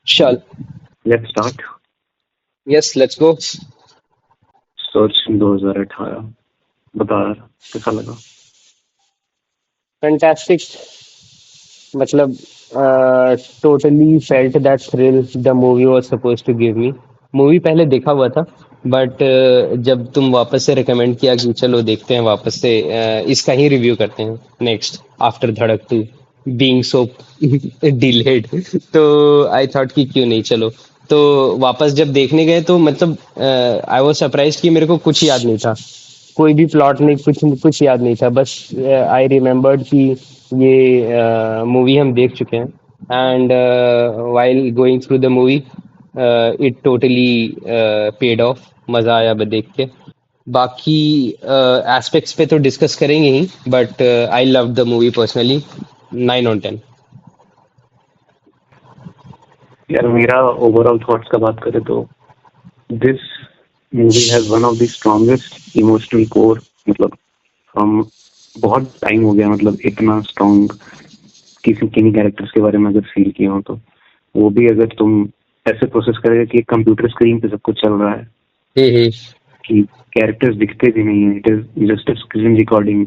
चल। Let's start. Yes, let's go. Search 2018 बता यार, कैसा लगा? फैंटास्टिक। मतलब totally felt that thrill the movie was suppose to give me. Movie पहले देखा हुआ था, बट जब तुम वापस से रिकमेंड किया कि चलो देखते हैं वापस से, इसका ही रिव्यू करते हैं नेक्स्ट आफ्टर धड़क 2 बीइंग सो डिलेड, तो आई थॉट कि क्यों नहीं, चलो। तो वापस जब देखने गए तो मतलब आई वाज सरप्राइज कि मेरे को कुछ याद नहीं था। कोई भी प्लॉट नहीं, कुछ कुछ याद नहीं था। बस आई रिमेम्बर्ड कि ये मूवी हम देख चुके हैं। And while going through the movie it totally paid of. मजा आया देख के। बाकी एस्पेक्ट्स पे तो डिस्कस करेंगे ही, but I love the movie personally. 9 on 10। यार मेरा ओवरऑल थॉट्स का बात करें तो this movie has one of the strongest emotional core. मतलब हम बहुत टाइम हो गया, मतलब इतना स्ट्रॉन्ग किसी किन्हीं कैरेक्टर्स के बारे में अगर फील किया हो तो वो भी अगर तुम ऐसे प्रोसेस करेगा कि एक कंप्यूटर स्क्रीन पे सब कुछ चल रहा है, हम्म। कि कैरेक्टर्स दिखते भी नहीं है, it is just a screen recording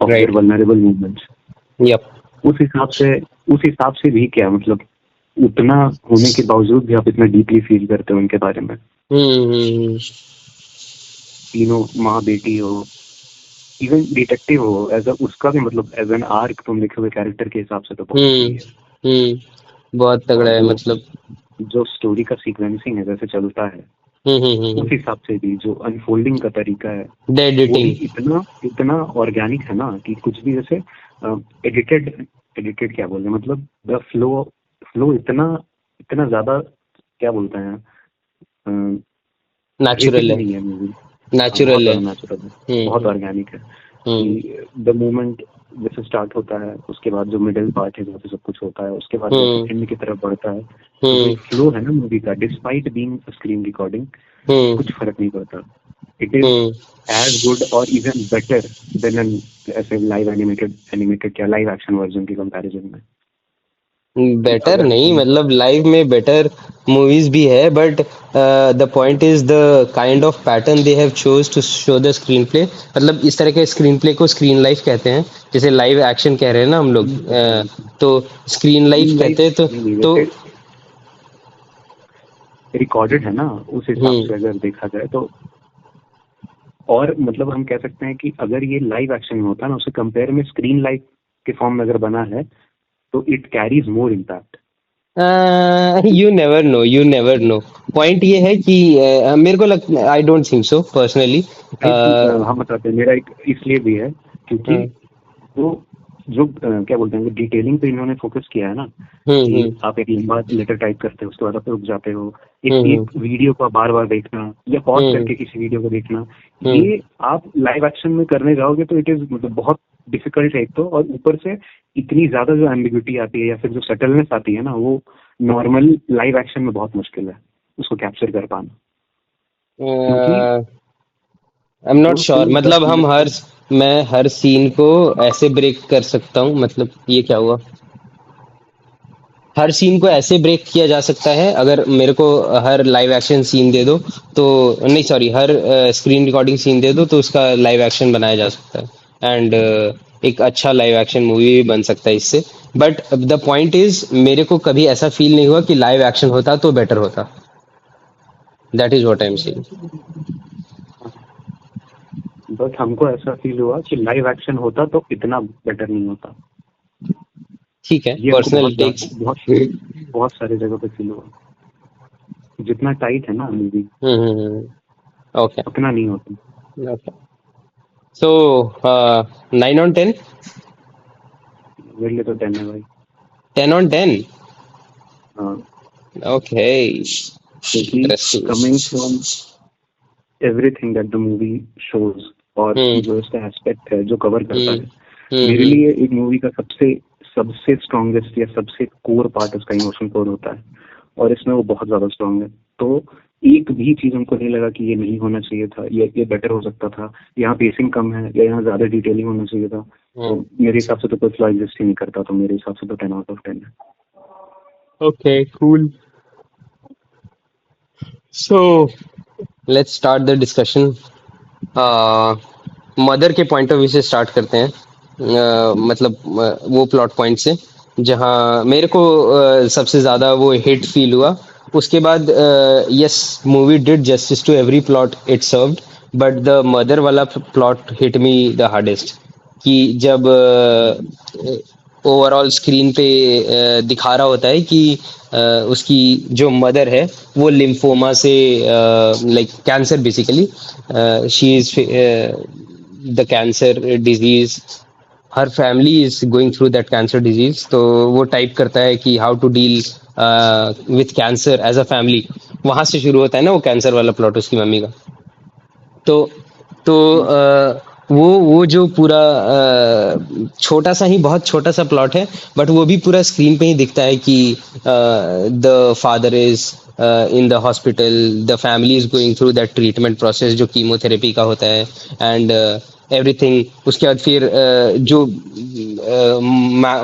of there right. Vulnerable movements. Yup. उस हिसाब से उस हिसाब से भी क्या मतलब, उतना होने के बावजूद भी आप इतना डीपली फील करते हो उनके बारे में। हम्म। तीनों माँ बेटी हो, इवन डिटेक्टिव हो, एज अ उसका भी मतलब एज एन आर्क तुम लिखे हुए कैरेक्टर के हिसाब से तो बहुत हम्म। सही है। बहुत तगड़ा और है जो मतलब। जो स्टोरी का सीक्वेंसिंग है, जैसे चलता है, उस हम्म। हिसाब से भी जो अनफोल्डिंग का तरीका है द वो भी एडिटिंग। इतना इतना ऑर्गेनिक है ना कि कुछ भी जैसे एडिटेड एडिटेड क्या बोलते हैं, मतलब द फ्लो फ्लो इतना इतना ज्यादा क्या बोलते हैं, नेचुरल रेपिड है। नहीं है मूवी। हाँ, बहुत नेचुरल है। ज्यादा नेचुरल है, बहुत ऑर्गेनिक है। हम्म। कि द मोमेंट जैसे स्टार्ट होता है, उसके बाद जो मिडिल पार्ट है जहाँ पे सब कुछ होता है, उसके बाद जैसे हम्म। एंड की तरफ बढ़ता है, तो जो हम्म। एक फ्लो है ना मूवी का, despite being screen recording, hmm. कुछ फर्क नहीं पड़ता। It is hmm. As good और इवन बेटर देन एन ऐसे लाइव एनिमेटेड एनिमेटेड क्या लाइव एक्शन वर्जन के कंपैरिजन में। कि बेटर अगर नहीं, तुम मतलब लाइव में बेटर मूवीज भी है, but the point is the kind of pattern they have chose to show the screenplay. मतलब इस तरह के स्क्रीन प्ले को स्क्रीन लाइफ कहते हैं। जैसे लाइव एक्शन कह रहे हैं ना हम लोग, तो स्क्रीन लाइफ स्क्रीन लाइफ कहते हैं नहीं, तो जैसे रिकॉर्डेड है ना, उस हिसाब हम्म। से अगर देखा जाए तो। और मतलब हम कह सकते हैं कि अगर ये लाइव एक्शन में होता है ना, उसे कंपेयर में स्क्रीन लाइव के फॉर्म में अगर बना है तो it carries more impact. You never know, you never know. Point ये है कि मेरे को लग आई डोंट थिंक सो पर्सनली। भाई हम बताते हैं, मेरा एक इसलिए भी है क्योंकि वो जो क्या बोलते हैं, डिटेलिंग पे इन्होंने फोकस किया है ना, कि हम्म। आप एक लंबा लेटर टाइप करते हो, उसके बाद आप रुक जाते हो, एक हम्म। एक वीडियो को बार बार देखना या पॉज हम्म। करके किसी वीडियो को देखना, हम्म। ये आप लाइव एक्शन में करने जाओगे तो इट इज मतलब बहुत डिफिकल्ट है एक तो, और ऊपर से इतनी ज्यादा जो एम्बिग्युइटी आती है या फिर जो सटलनेस आती है ना, वो नॉर्मल लाइव एक्शन में बहुत मुश्किल है उसको कैप्चर कर पाना। क्योंकि आई एम नॉट श्योर, तुम दस मतलब हम मिनट हर मैं हर सीन को ऐसे ब्रेक कर सकता हूँ, मतलब ये क्या हुआ? हर सीन को ऐसे ब्रेक किया जा सकता है अगर मेरे को हर लाइव एक्शन सीन दे दो तो, नहीं सॉरी, हर स्क्रीन रिकॉर्डिंग सीन दे दो तो उसका लाइव एक्शन बनाया जा सकता है। एंड एक अच्छा लाइव एक्शन मूवी भी बन सकता है इससे। बट द पॉइंट इज, मेरे को कभी ऐसा फील नहीं हुआ कि लाइव एक्शन होता तो बेटर होता। That is what I am saying. But हमको ऐसा फील हुआ कि लाइव एक्शन होता तो इतना बेटर नहीं होता। ठीक है, ये हमको पर्सनल बहुत टेक्स। बहुत बहुत सारे जगह पे फील हुआ। जितना टाइट है ना मूवी, ओके। उतना नहीं होता। ओके। So 9 on 10। मेरे लिए तो 10 है भाई। 10 on 10। हाँ, ओके। क्योंकि interesting. Coming from everything that the movie shows, और हम्म। जो इसका एस्पेक्ट है जो कवर करता हम्म। है, मेरे हम्म। लिए एक मूवी का सबसे सबसे स्ट्रॉन्गेस्ट या सबसे कोर पार्ट उसका इमोशनल कोर होता है, और इसमें वो बहुत ज्यादा स्ट्रांग है। तो एक भी चीज हमको नहीं लगा कि ये नहीं होना चाहिए था, ये बेटर हो सकता था, यहाँ पेसिंग कम है या यहाँ ज्यादा डिटेलिंग होना चाहिए था, तो हम्म। मेरे हिसाब से तो कोई फ्लॉ एग्जिस्ट ही नहीं करता, तो मेरे हिसाब से तो 10 आउट ऑफ 10 है। Okay, cool. So let's start the discussion. Mother के पॉइंट ऑफ व्यू से स्टार्ट करते हैं। मतलब वो प्लॉट पॉइंट से जहाँ मेरे को सबसे ज़्यादा वो हिट फील हुआ। उसके बाद yes, movie did justice to every plot it served, but the mother वाला plot hit me the hardest. कि जब ओवरऑल स्क्रीन पे दिखा रहा होता है कि उसकी जो मदर है वो लिम्फोमा से, like cancer basically, she is the cancer disease, her family is going through that cancer disease. तो वो टाइप करता है कि how to deal with cancer as a family. वहां से शुरू होता है ना वो कैंसर वाला प्लॉट उसकी मम्मी का। तो तो वो जो पूरा छोटा सा ही, बहुत छोटा सा प्लॉट है, बट वो भी पूरा स्क्रीन पे ही दिखता है कि the father is in the hospital, the family is going through that treatment process जो कीमोथेरेपी का होता है, एंड एवरीथिंग। उसके बाद फिर जो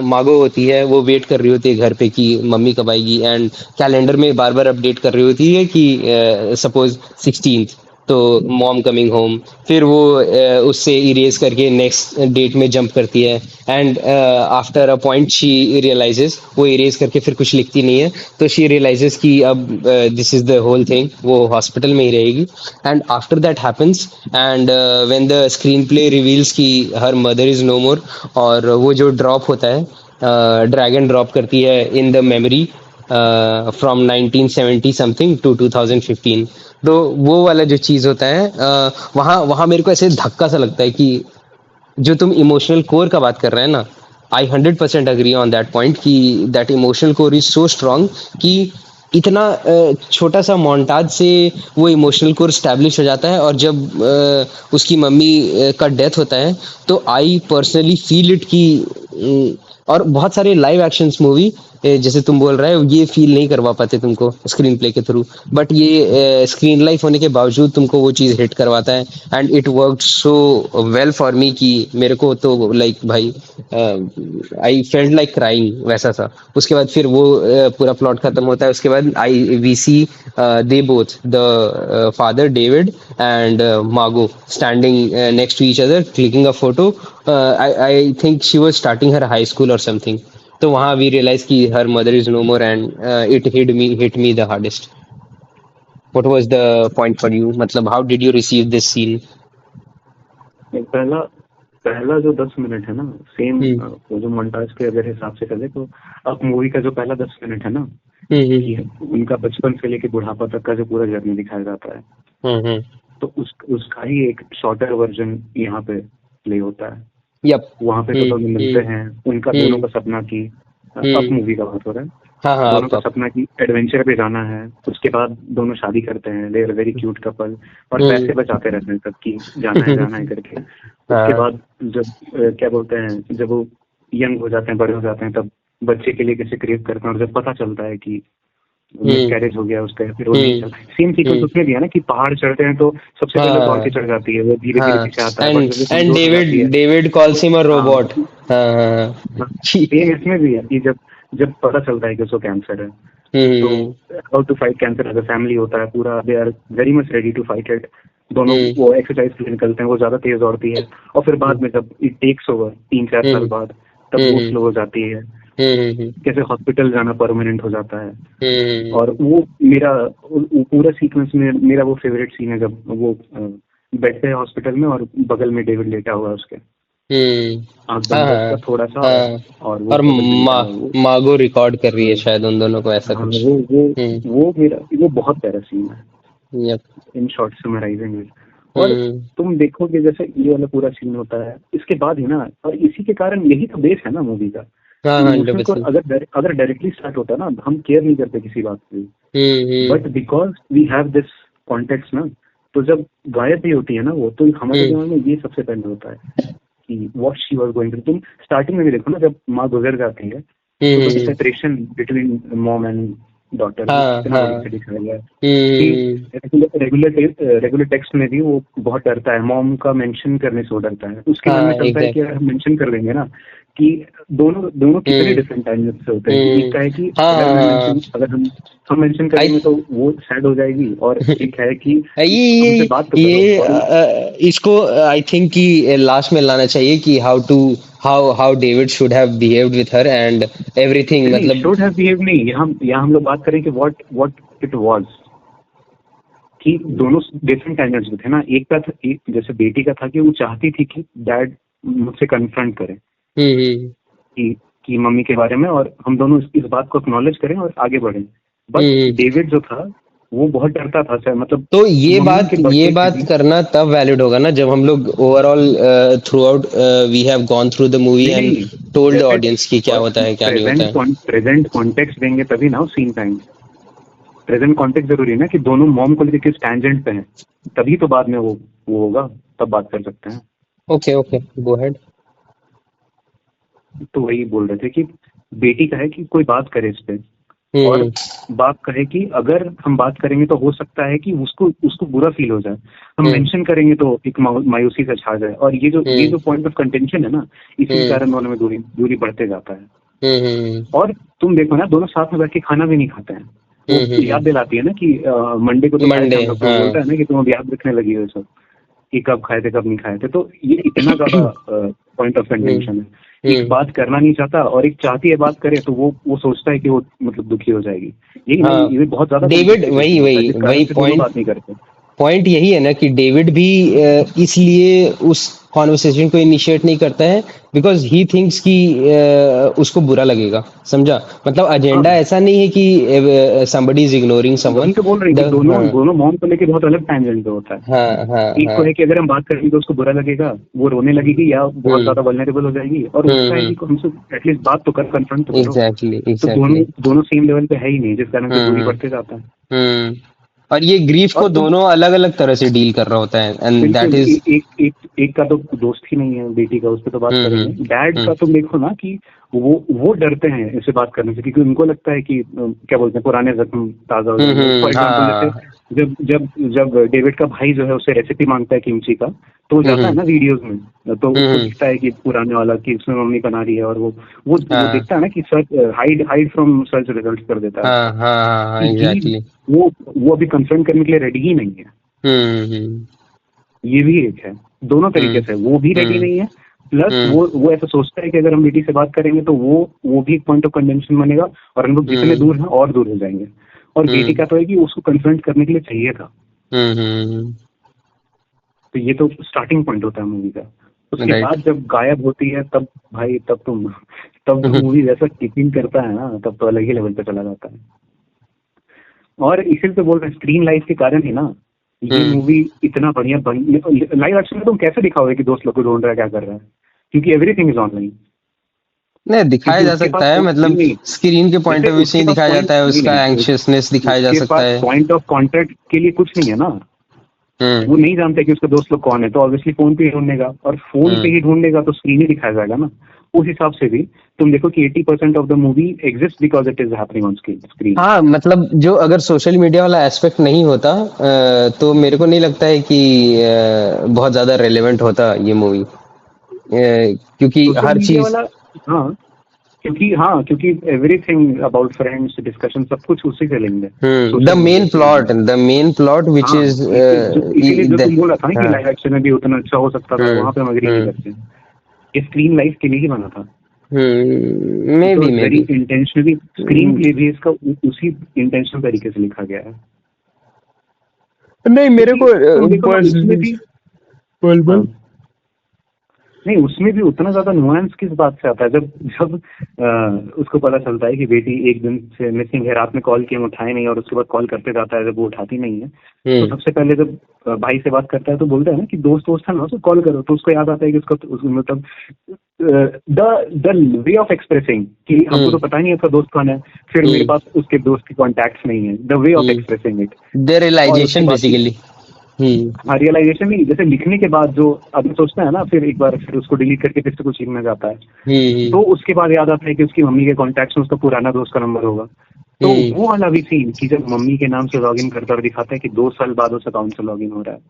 मागो होती है वो वेट कर रही होती है घर पे कि मम्मी कब आएगी, एंड कैलेंडर में बार बार अपडेट कर रही होती है कि सपोज 16th, तो मॉम कमिंग होम। फिर वो उससे इरेज करके नेक्स्ट डेट में जंप करती है, and after a point she realizes, वो इरेज करके फिर कुछ लिखती नहीं है, तो शी रियलाइजेस कि अब this is the whole thing, वो हॉस्पिटल में ही रहेगी। And after that happens, and when the screenplay reveals कि her mother is no more, और वो जो ड्रॉप होता है, ड्रैगन ड्रॉप करती है in the memory from 1970 something to 2015। तो वो वाला जो चीज होता है, वहाँ वहाँ मेरे को ऐसे धक्का सा लगता है कि जो तुम इमोशनल कोर का बात कर रहे हैं ना, आई 100% अग्री ऑन दैट पॉइंट कि that emotional core is so strong कि इतना छोटा सा मोन्टाज से वो इमोशनल कोर स्टैब्लिश हो जाता है। और जब उसकी मम्मी का डेथ होता है, तो आई पर्सनली फील इट कि और बहुत सारे लाइव एक्शंस मूवी, जैसे तुम बोल रहे हो, ये फील नहीं करवा पाते तुमको स्क्रीन प्ले के थ्रू, बट ये स्क्रीन लाइफ होने के बावजूद तुमको वो चीज़ हिट करवाता है। And it worked so well for me कि मेरे को तो लाइक भाई, आई फेल्ट लाइक क्राइंग वैसा सा। उसके बाद फिर वो पूरा प्लॉट खत्म होता है। उसके बाद I we see they both the father David and Margot standing next to each other clicking a photo. I think she was starting her high school और समथिंग। तो वहां वी रियलाइज कि her mother is no more, and it hit me the hardest. What was the point for you, मतलब how did you receive this scene? पहला पहला जो 10 minute है ना, सेम हम्म वो जो मोन्टाज के अगर हिसाब से चले तो अब मूवी का जो पहला 10 मिनट है ना, कि हम्म उनका बचपन से लेके बुढ़ापा तक का जो पूरा जर्नी दिखाया जाता है, हम्म। तो उसका ही एक शॉर्टर वर्जन यहाँ पे प्ले होता है। यप। वहां पे तो दोनों मिलते हैं, उनका दोनों हम्म का सपना की, अप हम्म। मूवी का बात हो रहा है, हाँ हाँ, दोनों का आप। सपना की एडवेंचर पे जाना है। उसके बाद दोनों शादी करते हैं, they are very cute couple, और पैसे हम्म। बचाते रहते हैं सबकी, जाना है करके। उसके हाँ। बाद जब क्या बोलते हैं, जब वो यंग हो जाते हैं, बड़े हो जाते हैं, तब बच्चे के लिए कैसे क्रिएट करते हैं, और जब पता चलता है कि हम्म मिसकैरेज हो गया उसका, फिर वो नहीं हम्म चल। सेम सीक्वेंस हम्म। उसमें भी है ना, कि पहाड़ चढ़ते हैं तो सबसे पहले दौड़ के हाँ चढ़ जाती है, वो धीरे धीरे हाँ। पीछे आता है, बट एंड जब वो एंड कमजोर हो जाती है डेविड डेविड तो कॉल्स हिम अ हाँ, रोबोट। हाँ हाँ हाँ। सेम इसमें भी है कि जब जब पता चलता है कि उसको कैंसर है, तो hmm how to fight cancer as a family होता है पूरा, they are very much ready to fight it. दोनों हम्म वो एक्सरसाइज के लिए निकलते हैं, वो ज्यादा तेज दौड़ती है, और फिर बाद में जब इट टेक्स ओवर 3-4 साल हम्म बाद, तब वो हम्म स्लो हो जाती है, हम्म कैसे हॉस्पिटल जाना परमानेंट हो जाता है। हम्म और वो मेरा वो पूरा सीक्वेंस में मेरा वो फेवरेट सीन है, जब वो बेड पे है हॉस्पिटल में, और बगल में डेविड लेटा हुआ है उसके, हम्म। आंख हाँ बंद है हाँ उसका थोड़ा सा, हाँ। और वो और बगल पे लेटा हुआ है वो। मागो रिकॉर्ड कर रही है हाँ शायद उन दोनों को, ऐसा हाँ, कुछ। हम्म। वो मेरा वो बहुत प्यारा सीन है, yup. In short summarizing it. और हम्म। तुम देखोगे जैसे ये वाला पूरा सीन होता है, इसके बाद ही ना, और इसी के कारण यही तो बेस है ना मूवी का, हाँ कि हाँ, इमोशनल को 100%। अगर डायरेक्टली स्टार्ट होता ना, हम केयर नहीं करते किसी बात पे, hmm. But because we have this context ना, तो जब गायब भी होती है ना वो, तो हमारे हम्म दिमाग में ये सबसे पहले होता है कि what she was going through. तुम स्टार्टिंग में भी देखो ना, जब माँ गुजर जाती है, तो वो hmm. Separation between mom and daughter, वो हाँ कितना बढ़िया हाँ। से दिखाया गया है कि हम्म। रेगुलर टेक्स्ट में भी वो बहुत डरता है, मॉम का मेंशन करने से वो डरता है, उसके मन में हाँ चलता है कि एग्जैक्ट। अगर हम मेंशन कर देंगे ना, कि दोनों दोनों कितने डिफरेंट टाइम से होते हैं कि एक का है कि हाँ अगर हम मेंशन आई करेंगे तो वो सैड हो जाएगी, और एक है कि हमसे ये बात तो करो, ये और इसको आई थिंक कि लास्ट में लाना चाहिए कि how David should have behaved with her and everything नहीं, मतलब। शुड हैव बिहेव नहीं, यहाँ हम लोग बात करें कि व्हाट इट वाज, कि दोनों डिफरेंट स्टैंडर्ड्स में थे ना। एक का था, एक जैसे बेटी का था कि वो चाहती थी कि डैड मुझसे कन्फ्रंट करे हम्म कि मम्मी के बारे में, और हम दोनों इस बात को एक्नॉलेज करें और आगे बढ़ें। बट हम्म डेविड जो था वो बहुत डरता था सर, मतलब तो ये मम्मी बात के ये बर्थडे पे बात भी। करना तब वैलिड होगा ना जब हम लोग overall throughout we have gone through the movie नहीं एंड नहीं, टोल्ड द जैसे ऑडियंस कि क्या होता है क्या नहीं होता है। प्रेजेंट कॉन्टेक्स्ट देंगे तभी ना सीन टाइम। प्रेजेंट कॉन्टेक्स्ट जरूरी है ना कि दोनों मॉम को लेकर किस टैंजेंट पे हैं, तभी तो बाद में वो होगा, तब बात कर सकते हैं। Okay okay go ahead. तो वही बोल रहे थे कि बेटी का है कि कोई बात करे इस पे, और हम्म बात कहे कि अगर हम बात करेंगे तो हो सकता है कि उसको उसको बुरा फील हो जाए, हम हम्म मेंशन करेंगे तो एक मायूसी से छा जाए, और ये जो पॉइंट ऑफ कंटेंशन है ना, इसी के हम्म कारण दोनों में दूरी दूरी बढ़ते जाता है। हम्म और तुम देखो ना, दोनों साथ में बैठ के खाना भी नहीं खाते हैं। वो याद दिलाती है ना कि मंडे को तो खाए थे मंडे हम लोग, तो वो हाँ। बोलता है ना कि तुम अब याद रखने लगी हो सब कि कब खाए थे कब नहीं खाए थे। तो ये इतना ज्यादा पॉइंट ऑफ हम्म कंटेंशन है। एक हम्म बात करना नहीं चाहता और एक चाहती है बात करे, तो वो सोचता है कि वो मतलब दुखी हो जाएगी। यही ना, हाँ ये बहुत ज्यादा डेविड वही कॉम्प्लिकेटेशन होता है वही जिस कारण वही से दोनों पॉइंट बात नहीं करते। पॉइंट यही है ना कि डेविड भी इसलिए उस कॉन्वर्सेशन को इनिशिएट नहीं करता है बिकॉज ही थिंक्स कि उसको बुरा लगेगा। समझा मतलब हाँ, एजेंडा ऐसा नहीं है कि somebody is ignoring वही someone तो बोल रही द कि दोनों हाँ दोनों मॉम को लेके बहुत अलग टैंजेंट पे होता है। हाँ हाँ एक हाँ को है कि अगर हम बात करेंगे तो उसको बुरा लगेगा, वो रोने लगेगी या बहुत हम्म ज्यादा वल्नरेबल हो जाएगी, और उसका है हम्म कि हमसे एटलीस्ट बात तो कर, कन्फ्रंट तो करो। एग्जैक्टली तो एग्जैक्टली दोनों दोनों सेम लेवल पे है ही नहीं, जिस कारण से दूरी हम्म बढ़ते जाता है। हम्म और ये ग्रीफ और को तुम दोनों अलग अलग तरह से डील कर रहा होता है एंड दैट बिल्कुल इज एक का तो दोस्त ही नहीं है बेटी का, उस पर तो बात करेंगे। डैड हम्म का तुम देखो ना कि वो डरते हैं इससे बात करने से, क्योंकि उनको लगता है कि क्या बोलते हैं, पुराने जख्म ताजा हो जाएंगे। फॉर एग्जाम्पल जैसे हाँ जब जब जब डेविड का भाई जो है उससे रेसिपी मांगता है किमची का, तो वो जाता है हम्म ना वीडियोस में, तो उसको हम्म दिखता है कि पुराने वाला कि उसमें मम्मी बना रही है, और वो हाँ देखता है ना कि search hide hide from search result कर देता है हाँ उसका, हाँ हाँ कि एग्जैक्टली वो अभी कंसर्न करने के लिए रेडी ही नहीं है। हम्म ये भी एक है, दोनों तरीके हम्म से वो भी रेडी हम्म नहीं है, प्लस हम्म वो ऐसा सोचता है कि अगर हम बेटी से बात करेंगे तो वो भी एक पॉइंट ऑफ कंटेंशन बनेगा, और हम लोग जितने हम्म दूर हैं और दूर हो जाएंगे। और बेटी हम्म का तो है कि उसको कन्फ्रंट करने के लिए चाहिए था। तो ये तो स्टार्टिंग पॉइंट होता है मूवी का। उसके राइट बाद जब गायब होती है तब भाई, तब तो मूवी जैसा कीपिंग करता है ना, तब तो अलग ही लेवल पे चला जाता है। और इसी से बोल रहे हैं, स्क्रीन लाइफ के कारण ही ना ये हम्म मूवी इतना बढ़िया बन। लाइव एक्शन में तुम कैसे दिखाओगे कि दोस्त लोग को ढूंढ रहा है क्या कर रहा है, क्योंकि एवरीथिंग इज ऑनलाइन। नहीं दिखाया क्योंकि जा उसके सकता पास है नहीं मतलब नहीं, स्क्रीन के पॉइंट जैसे ऑफ व्यू से उसके ही पास दिखाया पॉइंट जाता है नहीं उसका नहीं एंग्शियसनेस दिखाया जा उसके सकता पास है। पॉइंट ऑफ कांटेक्ट के लिए कुछ नहीं है ना। हम्म वो नहीं जानते कि उसके दोस्त लोग कौन है, तो ऑब्वियसली फोन पे ही ढूंढेगा, और फोन पे हम्म ही ढूंढेगा तो स्क्रीन ही दिखाया जाएगा ना। उस हिसाब से भी तुम देखो कि 80% of the movie exist because it is happening on screen. हाँ मतलब जो अगर सोशल मीडिया वाला एस्पेक्ट नहीं होता तो मेरे को नहीं लगता है कि बहुत ज्यादा रेलेवेंट होता ये मूवी क्योंकि सोशल हर मीडिया चीज वाला, हाँ, क्योंकि एवरीथिंग अबाउट फ्रेंड्स डिस्कशन सब कुछ उसी से लिंक्ड है, द सोशल मीडिया मेन से लिंक्ड प्लॉट है। द मेन प्लॉट विच हाँ, इज इसीलिए जो तुम बोल रहा था ना कि हाँ लाइव एक्शन में भी उतना अच्छा हो सकता था, वहां पे हम अग्री नहीं हम्म करते। ये स्क्रीन लाइफ के लिए ही बना था। मे तो be may very be intentionally screenplay भी इसका उसी इंटेंशनल तरीके से लिखा गया है। नहीं मेरे क्योंकि को तुम देखो ना उसमें पर्सनली भी, बोल हाँ, बोल नहीं उसमें भी उतना ज्यादा नुआंस किस बात से आता है, जब जब उसको पता चलता है कि बेटी एक दिन से मिसिंग है, रात में कॉल किए हम उठाए नहीं, और उसके बाद कॉल करते जाता है जब वो उठाती नहीं है, तो हम्म सबसे पहले जब भाई से बात करता है तो बोलता है ना कि दोस्त दोस्त है ना, उसको कॉल करो, तो उसको याद आता है कि मतलब द वे ऑफ एक्सप्रेसिंग कि हमको तो हम्म पता नहीं है उसका दोस्त कौन है, फिर मेरे हम्म पास उसके दोस्त के कॉन्टैक्ट्स नहीं है, the way of expressing it. The और उसके रियलाइजेशन बाद बेसिकली हम्म हाँ, रियलाइजेशन नहीं, जैसे लिखने के बाद जो आदमी सोचता है ना, फिर एक बार फिर उसको डिलीट करके फिर से कुछ लिखना चाहता है, हम्म तो उसके बाद याद आता है कि उसकी मम्मी के कॉन्टैक्ट्स में उसका पुराना दोस्त का नंबर होगा। तो हम्म वो वाला भी सीन कि जब मम्मी के नाम से लॉगिन करता और दिखाता है कि 2 साल बाद उस अकाउंट से लॉगिन हो रहा है,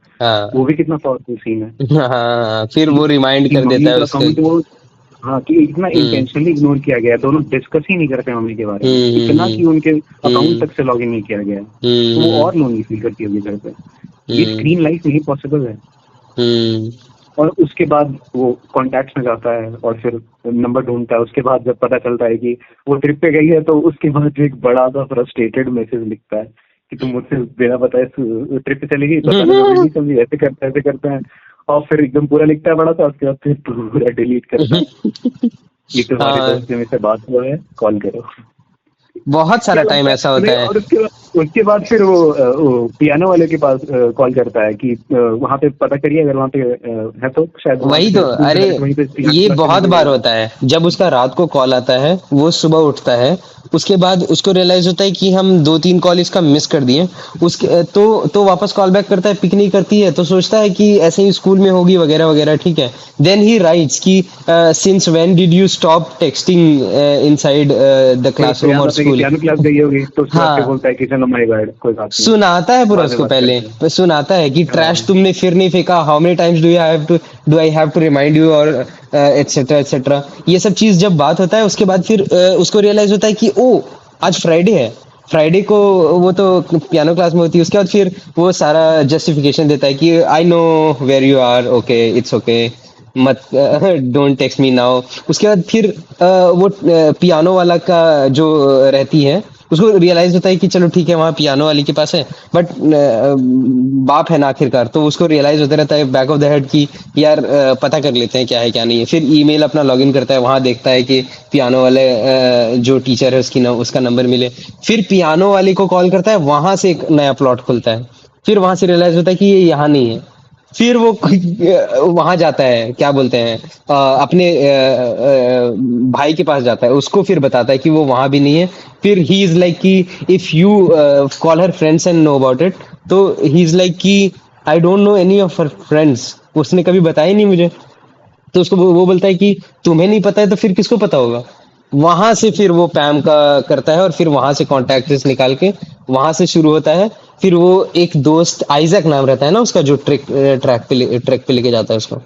वो हाँ भी कितना पावरफुल सीन है हाँ फिर कि वो रिमाइंड कर देता मम्मी है का उसको अकाउंट वो, हाँ कि इतना हम्म इंटेंशनली इग्नोर किया गया है, दोनों डिस्कस ही नहीं करते मम्मी के बारे में, इतना कि उनके अकाउंट हम्म तक से लॉग इन नहीं किया गया है, तो वो हम्म और लोनली फील करती होगी घर पे। ये हम्म स्क्रीन लाइफ नहीं पॉसिबल है। हम्म और उसके बाद वो कॉन्टैक्ट्स में जाता है और फिर नंबर ढूंढता है, उसके बाद जब पता चलता है कि वो ट्रिप पे गई है, तो उसके बाद जो एक बड़ा सा फ्रस्ट्रेटेड मैसेज लिखता है कि तुम मुझसे बिना बताए ट्रिप पे चली गई, पता लगा नहीं समझी, ऐसे करते हैं। और फिर एकदम पूरा लिखता है बड़ा सा, उसके बाद फिर पूरा डिलीट करता है कि तुम्हारे हाँ, दोस्त से मेरे से बात हुआ है, कॉल करो। बहुत क्या सारा टाइम लगता है ऐसा नहीं, होता है। और उसके बाद फिर वो पियानो वाले के पास कॉल करता है कि वहां पे पता करिए, अगर वहां पे है तो शायद वहां वही पे तो, स्कूल से अरे डायरेक्ट वहीं पे पियानो ये क्लास चली बहुत गई बार होगी। होता है। जब उसका रात को कॉल आता है, वो सुबह उठता है, उसके बाद उसको रियलाइज होता है कि हम 2-3 कॉल इसका मिस कर दिए। उसके तो वापस कॉल बैक करता है, पिक नहीं करती है, तो सोचता है कि ऐसे ही स्कूल में होगी वगैरह वगैरह, ठीक है। देन ही राइट्स कि since when did you stop texting inside the फिर उसको क्लासरूम याद और आता है कि स्कूल। पियानो क्लास गई होगी, तो उसके बाद फिर हाँ, बोलता है कि चलो माय गॉड कोई बात नहीं, सुनाता है पूरा बाद में उसको, बात पहले करते हैं। सुनाता है कि ट्रैश हाँ, तुमने फिर नहीं फेंका, how many times do I have to remind you, और एटसेट्रा एटसेट्रा। ये सब चीज जब बात होता है, उसके बाद फिर उसको रियलाइज होता है कि ओ, आज फ्राइडे है। फ्राइडे को वो तो पियानो क्लास में होती है। उसके बाद फिर वो सारा जस्टिफिकेशन देता है कि I know where you are, okay it's okay, मत डोंट टेक्स्ट मी नाउ। उसके बाद फिर वो पियानो वाला का जो रहती है, उसको रियलाइज होता है कि चलो ठीक है, वहाँ पियानो वाली के पास है, बट बाप है ना आखिरकार, तो उसको रियलाइज होता रहता है बैक ऑफ द हेड कि यार पता कर लेते हैं क्या है क्या नहीं है। फिर ईमेल अपना लॉगिन करता है, वहां देखता है कि पियानो वाले जो टीचर है उसका नंबर मिले। फिर पियानो वाले को कॉल करता है, वहां से एक नया प्लॉट खुलता है। फिर वहां से रियलाइज होता है कि ये यहाँ नहीं है। फिर वो वहां जाता है, क्या बोलते हैं, अपने भाई के पास जाता है, उसको फिर बताता है कि वो वहां भी नहीं है। फिर ही इज लाइक कि if you call her friends and know about it, तो ही इज लाइक कि I don't know any of her friends, उसने कभी बताया ही नहीं मुझे। तो उसको वो बोलता है कि तुम्हें नहीं पता है तो फिर किसको पता होगा। वहां से फिर वो पैम का करता है, और फिर वहां से कॉन्टैक्ट निकाल के वहां से शुरू होता है। फिर वो एक दोस्त आइजैक नाम रहता है ना उसका, जो ट्रैक पे लेके जाता है उसको।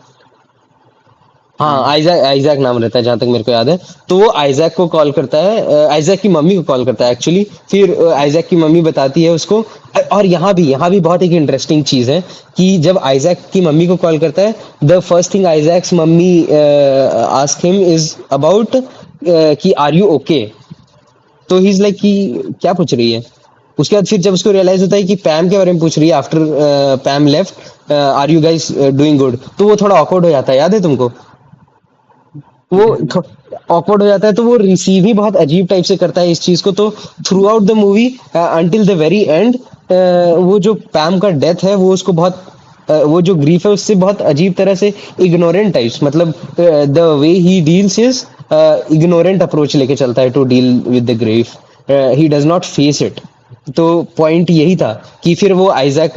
हाँ, हाँ, आइजैक आइजैक नाम रहता है, जहां तक मेरे को याद है। तो वो आइजैक को कॉल करता है, आइजैक की मम्मी को कॉल करता है एक्चुअली। फिर आइजैक की मम्मी बताती है उसको। और यहाँ भी बहुत एक इंटरेस्टिंग चीज है कि जब आइजैक की मम्मी को कॉल करता है, the first thing Isaac's mummy ask him is about कि आर यू ओके। तो ही इज लाइक कि क्या पूछ रही है। उसके बाद फिर जब उसको रियलाइज होता है कि पैम के बारे में पूछ रही है, after Pam left, are you guys doing good, तो वो थोड़ा ऑकवर्ड हो जाता है, याद है तुमको। वो हम्म, ऑकवर्ड हो जाता है, तो वो रिसीव ही बहुत अजीब टाइप से करता है इस चीज को। तो through out the movie until the very and, वो जो पैम का डेथ है, वो उसको बहुत वो जो ग्रीफ है उससे बहुत अजीब तरह से इग्नोरेंट टाइप्स, मतलब the way he deals is ignorant approach लेके चलता है to deal with the grief. He does not face it. तो पॉइंट यही था कि फिर वो आइजैक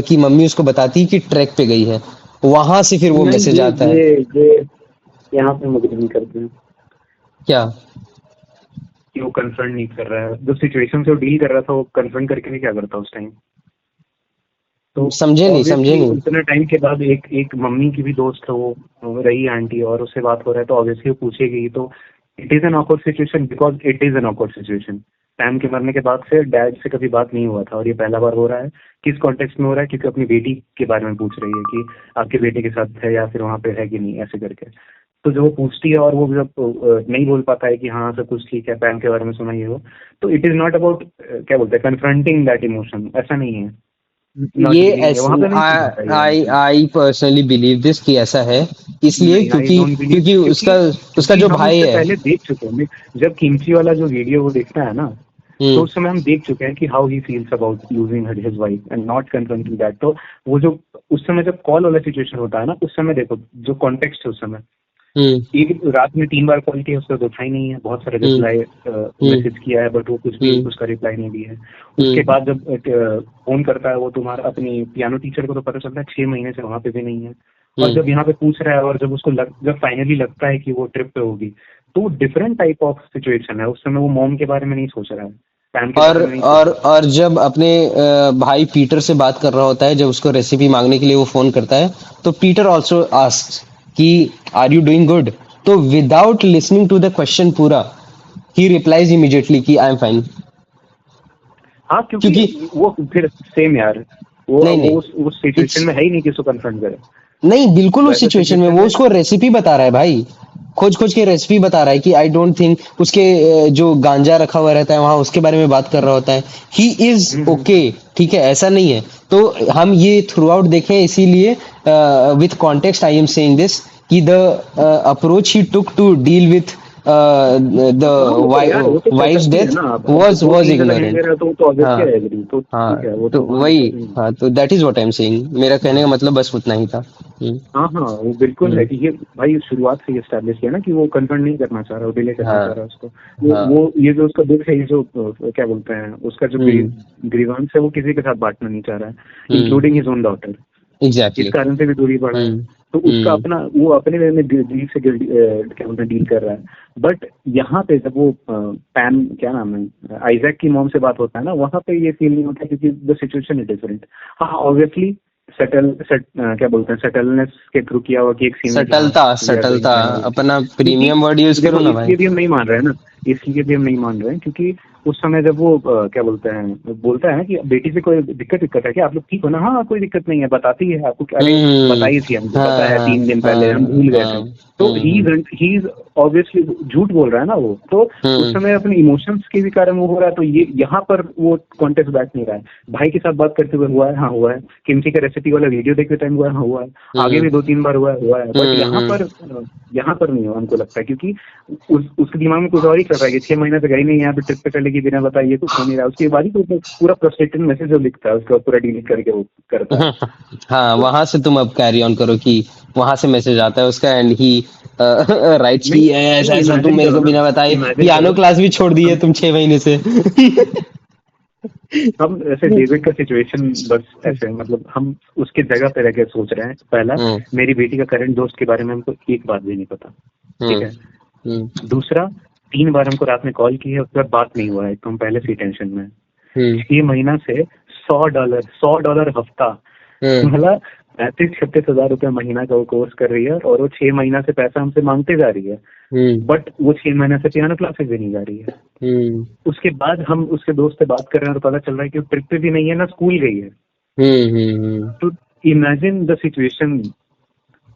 की मम्मी उसको बताती है कि ट्रैक पे गई है, वहां से फिर वो नहीं, मैसेज आता है। ये यहाँ पे हम agree नहीं करते हैं क्या? कि वो कन्फ्रंट नहीं कर रहा है, जो सिचुएशन से वो डील कर रहा था, वो कन्फ्रंट करके भी क्या करता उस टाइम। तो समझे नहीं, समझे ऑब्वियसली नहीं। उतने टाइम के बाद एक मम्मी की भी दोस्त है वो रही आंटी, और उससे बात हो रहा है, तो ऑब्वियसली वो पूछेगी। तो it is an awkward situation, because it is an awkward situation. Pam के मरने के बाद से डैड से कभी बात नहीं हुआ था, और ये पहला बार हो रहा है। किस कॉन्टेक्स्ट में हो रहा है, क्योंकि अपनी बेटी के बारे में पूछ रही है कि आपके बेटे के साथ है या फिर वहाँ पे है कि नहीं, ऐसे करके। तो जब वो पूछती है और वो जब नहीं बोल पाता है कि हाँ सब कुछ ठीक है, पैम के बारे में सुना ये वो, तो इट इज नॉट अबाउट क्या बोलते हैं, कन्फ्रंटिंग दैट इमोशन, ऐसा नहीं है। ये लॉजिकली नहीं है, वहां ऐसे पे नहीं सुझाता है ये I answer. I personally believe this कि ऐसा है, इसलिए नहीं, आई क्योंकि डोंट बिलीव, क्योंकि क्योंकि उसका उसका क्योंकि जो हम भाई उससे है। पहले देख चुके हैं। जब किमची वाला जो वीडियो वो देखता है ना, तो हम्म उस समय हम देख चुके हैं कि how he feels about losing his wife and not confronting that. तो वो जो उस समय जब कॉल वाला सिचुएशन होता है ना, उस समय देखो जो कॉन्टेक्स्ट है उस समय, हम्म एक रात में 3 बार कॉल किया, उसका तो उठा ही नहीं है, बहुत सारे हम्म रिप्लाई हम्म मैसेज किया है, बट वो कुछ भी हम्म उसका रिप्लाई नहीं दिया है। उसके हम्म बाद जब फोन करता है वो तुम्हारा अपनी पियानो टीचर को, तो पता चलता है 6 महीने से वहां पे भी नहीं है। और हम्म। जब यहाँ पे पूछ रहा है, और जब उसको जब फाइनली लगता है कि वो ट्रिप पे होगी, तो डिफरेंट टाइप ऑफ सिचुएशन है। उस समय वो मॉम के बारे में नहीं सोच रहा है, पैम के और बारे में नहीं सोच और रहा है। और जब अपने भाई पीटर से बात कर रहा होता है, जब उसको रेसिपी मांगने के लिए वो फोन करता है, तो पीटर ऑल्सो आस्क्स कि आर यू डूइंग गुड। तो without listening to the question पूरा ही रिप्लाइज इमीडिएटली कि आई एम फाइन। हाँ, क्योंकि क्योंकि वो फिर सेम यार, वो नहीं वो नहीं, उस सिचुएशन इट्स में है ही नहीं कि उसको कन्फ्रंट करे। नहीं, बिल्कुल उस वैसा सिचुएशन में सिचुएशन वो में उसको रेसिपी बता रहा है भाई, खोज खोज के रेसिपी बता रहा है कि आई डोंट थिंक उसके जो गांजा रखा हुआ रहता है वहां उसके बारे में बात कर रहा होता है। He is hmm. ओके, ठीक है, ऐसा नहीं है। तो हम ये थ्रू आउट देखें, इसीलिए with context I am saying this कि the approach he took to deal with the हाँ वो तो यार, वो तो वाइफ्स पर्सपेक्टिव है डेथ ना। अब वाज वो वाज कहीं से लगने दे इग्नोरेंट। रहा है तो हाँ ऑब्वियसली आई एग्री, तो हाँ, ठीक है, वो तो तो वहाँ वही, दिक्कत नहीं है। हाँ, तो that is what I am saying, मेरा कहने का मतलब बस उतना ही था। हाँ हाँ, वो बिल्कुल है हम्म, कि ये भाई शुरुआत से एस्टेब्लिश किया ना कि वो कन्फ्रंट नहीं करना चाह रहा, वो डिले करना हाँ चाह रहा है उसको। वो हाँ, वो ये जो उसका दुख है, ये जो क्या बोलते हैं, उसका जो हम्म ग्रीवांस है, वो किसी के साथ बांटना नहीं चाह रहा है, हम्म, इंक्लूडिंग हिज ओन डॉटर। इस एग्जैक्टली, कारण से भी दूरी बढ़ा है। तो उसका हम्म, अपना, वो अपने वे में डील से क्या बोलते हैं, डील कर रहा है। बट यहाँ पे जब वो पैम, क्या नाम है, आइजैक की मॉम से बात होता है ना, वहाँ पे ये फील नहीं होता क्योंकि द सिचुएशन इज डिफरेंट। हाँ ऑब्वियसली क्या बोलते हैं, सेटलनेस के थ्रू किया हुआ कि एक सीन में कि हाँ subtlety we are doing subtlety, fine obviously. अपना क्योंकि प्रीमियम वर्ड यूज करो देखो, ना भाई। इसलिए भी हम नहीं मान रहे हैं ना, इसलिए भी हम नहीं मान रहे हैं क्योंकि उस समय जब वो क्या बोलते हैं, बोलता है ना कि बेटी से कोई दिक्कत है क्या, आप लोग ठीक हो ना, हाँ कोई दिक्कत नहीं है, बताती है आपको, अरे बताई थी हमको, हाँ पता है हाँ 3 दिन पहले हम हाँ भूल गए हाँ, थे। तो ही इज ऑब्वियसली झूठ बोल रहा है ना वो, तो उस हम्म समय अपने इमोशंस के भी कारण वो हो रहा है। तो ये यहाँ पर वो कॉन्टेक्स्ट बैठ नहीं रहा है। भाई के साथ बात करते हुए हुआ है, हाँ हुआ है, किमची का रेसिपी वाला वीडियो देखते टाइम हुआ है, हाँ हुआ है, आगे हम्म भी 2-3 बार हुआ है, बट हम्म, यहाँ पर नहीं हुआ हमको लगता है, क्योंकि उसके दिमाग में कुछ और ही चल रहा है कि 6 महीने से गई नहीं, यहाँ पे ट्रिप पे चले गई बिना बताए, ये कुछ हो नहीं रहा। उसके बाद ही तो पूरा फ्रस्ट्रेटेड मैसेज जो लिखता है, उसके बाद पूरा डिलीट करके वो करता है। हाँ, तो वहां से तुम अब कैरी ऑन करो कि वहां से मैसेज आता है उसका, एंड ही राइट्स नहीं, की तो ऐसा ऐसा तुम इमेजिन मेरे करो को ना, बिना बताए इमेजिन पियानो करो क्लास भी छोड़ दी है हम तुम 6 महीने से। हम ऐसे डेविड का सिचुएशन बस ऐसे, मतलब हम उसके जगह पे रह के सोच रहे हैं। पहला, हम्म मेरी बेटी का करंट दोस्त के बारे में हमको एक बात भी नहीं पता, ठीक हम्म है। हम्म दूसरा, 3 बार हमको रात में कॉल की है, उसके बाद बात नहीं हुआ है, तो हम पहले से टेंशन में हैं। हम्म 6 महीना से $100 हफ्ता, हम्म मतलब 35-36 हजार रुपये महीना का वो कोर्स कर रही है, और वो 6 महीना से पैसा हमसे मांगते जा रही है। हम्म बट वो 6 महीने से पियानो क्लासेस भी नहीं जा रही है। हम्म उसके बाद हम उसके दोस्त से बात कर रहे हैं और पता चल रहा है कि वो ट्रिप पे भी नहीं है, ना स्कूल गई है। हम्म तो इमेजिन द सिचुएशन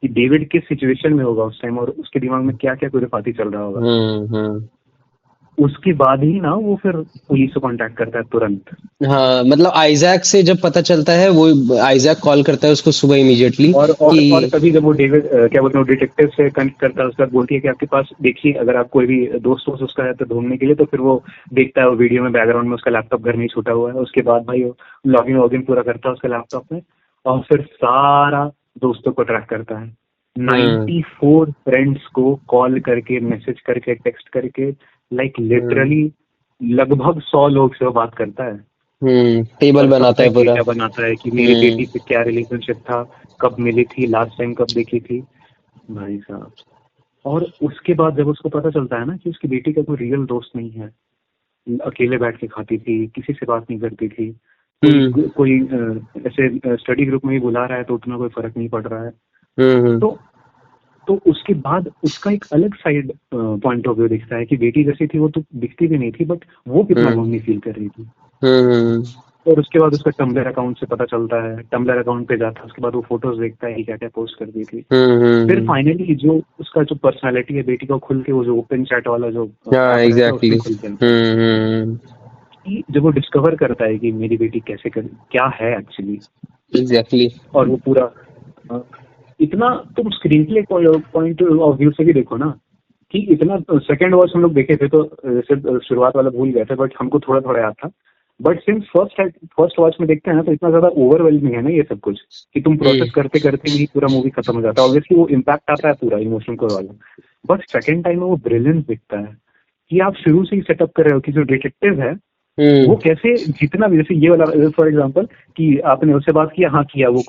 कि डेविड किस सिचुएशन में होगा उस टाइम, और उसके दिमाग में क्या क्या खुराफाती चल रहा होगा। हम्म, उसके बाद ही ना वो फिर पुलिस को कांटेक्ट करता है तुरंत। हाँ, मतलब आइजैक से जब पता चलता है, वो आइजैक कॉल करता है उसको सुबह इमीडिएटली और कि तभी जब वो डेविड क्या बोलते हैं, डिटेक्टिव से कनेक्ट करता है, उसके बाद बोलती है कि आपके पास देखिए, अगर आप कोई भी दोस्त वोस्त उसका है तो ढूंढने के लिए। तो फिर वो देखता है, वो वीडियो में बैकग्राउंड में उसका लैपटॉप घर में ही छूटा हुआ है। उसके बाद भाई वो लॉगिन वॉगिन पूरा करता है उसके लैपटॉप में, और फिर सारा दोस्तों को ट्रैक करता है। हम्म 94 फ्रेंड्स को कॉल करके, मैसेज करके, टेक्स्ट करके, लाइक हम्म लिटरली लगभग 100 लोग से वो बात करता है। टेबल और बनाता सबका है एक पूरा। डेटा बनाता है कि मेरी हम्म बेटी से क्या रिलेशनशिप था, कब मिली थी, लास्ट टाइम कब देखी थी, भाई साहब। और उसके बाद जब उसको पता चलता है ना कि उसकी बेटी का कोई रियल दोस्त नहीं है, अकेले बैठ के खाती थी, किसी से बात नहीं करती थी, कोई हम्म कोई ऐसे स्टडी ग्रुप में ही बुला रहा है तो उतना कोई फर्क नहीं पड़ रहा है। हम्म तो तो उसके बाद उसका एक अलग साइड पॉइंट ऑफ व्यू दिखता है कि बेटी जैसी थी वो तो दिखती भी नहीं थी, बट वो कितना हम्म लोनली फील कर रही थी। हम्म और उसके बाद उसका टम्बलर अकाउंट से पता चलता है, टम्बलर अकाउंट पे जाता है, उसके बाद वो फोटोज देखता है कि क्या क्या पोस्ट कर दी थी। फिर हम्म, फाइनली जो उसका जो पर्सनालिटी है बेटी को खुल के, वो जो ओपन चैट वाला जो हाँ ऐप रहता है एग्जैक्टली, उसमें खुलते हैं, कि जब वो डिस्कवर करता है कि मेरी बेटी कैसे कर, क्या है एक्चुअली। एग्जैक्टली, और वो पूरा अ, इतना, तुम screen play point of view से भी देखो ना, कि इतना सेकंड वॉच हम लोग देखे थे तो सिर्फ शुरुआत वाला भूल गए थे, बट हमको थोड़ा थोड़ा याद था। बट सिंस फर्स्ट वॉच में देखते हैं ना, तो इतना ज्यादा ओवरवेलमिंग है ना ये सब कुछ, कि तुम प्रोसेस करते करते ही पूरा मूवी खत्म हो जाता है। ऑब्वियसली वो इम्पैक्ट आता है पूरा इमोशन को वाला, बट सेकंड टाइम में वो ब्रिलियंस दिखता है कि आप शुरू से ही सेटअप कर रहे हो कि जो डिटेक्टिव है वो कैसे, जितना भी, जैसे ये वाला फॉर एग्जांपल, कि आपने उससे बात किया, हाँ किया, वो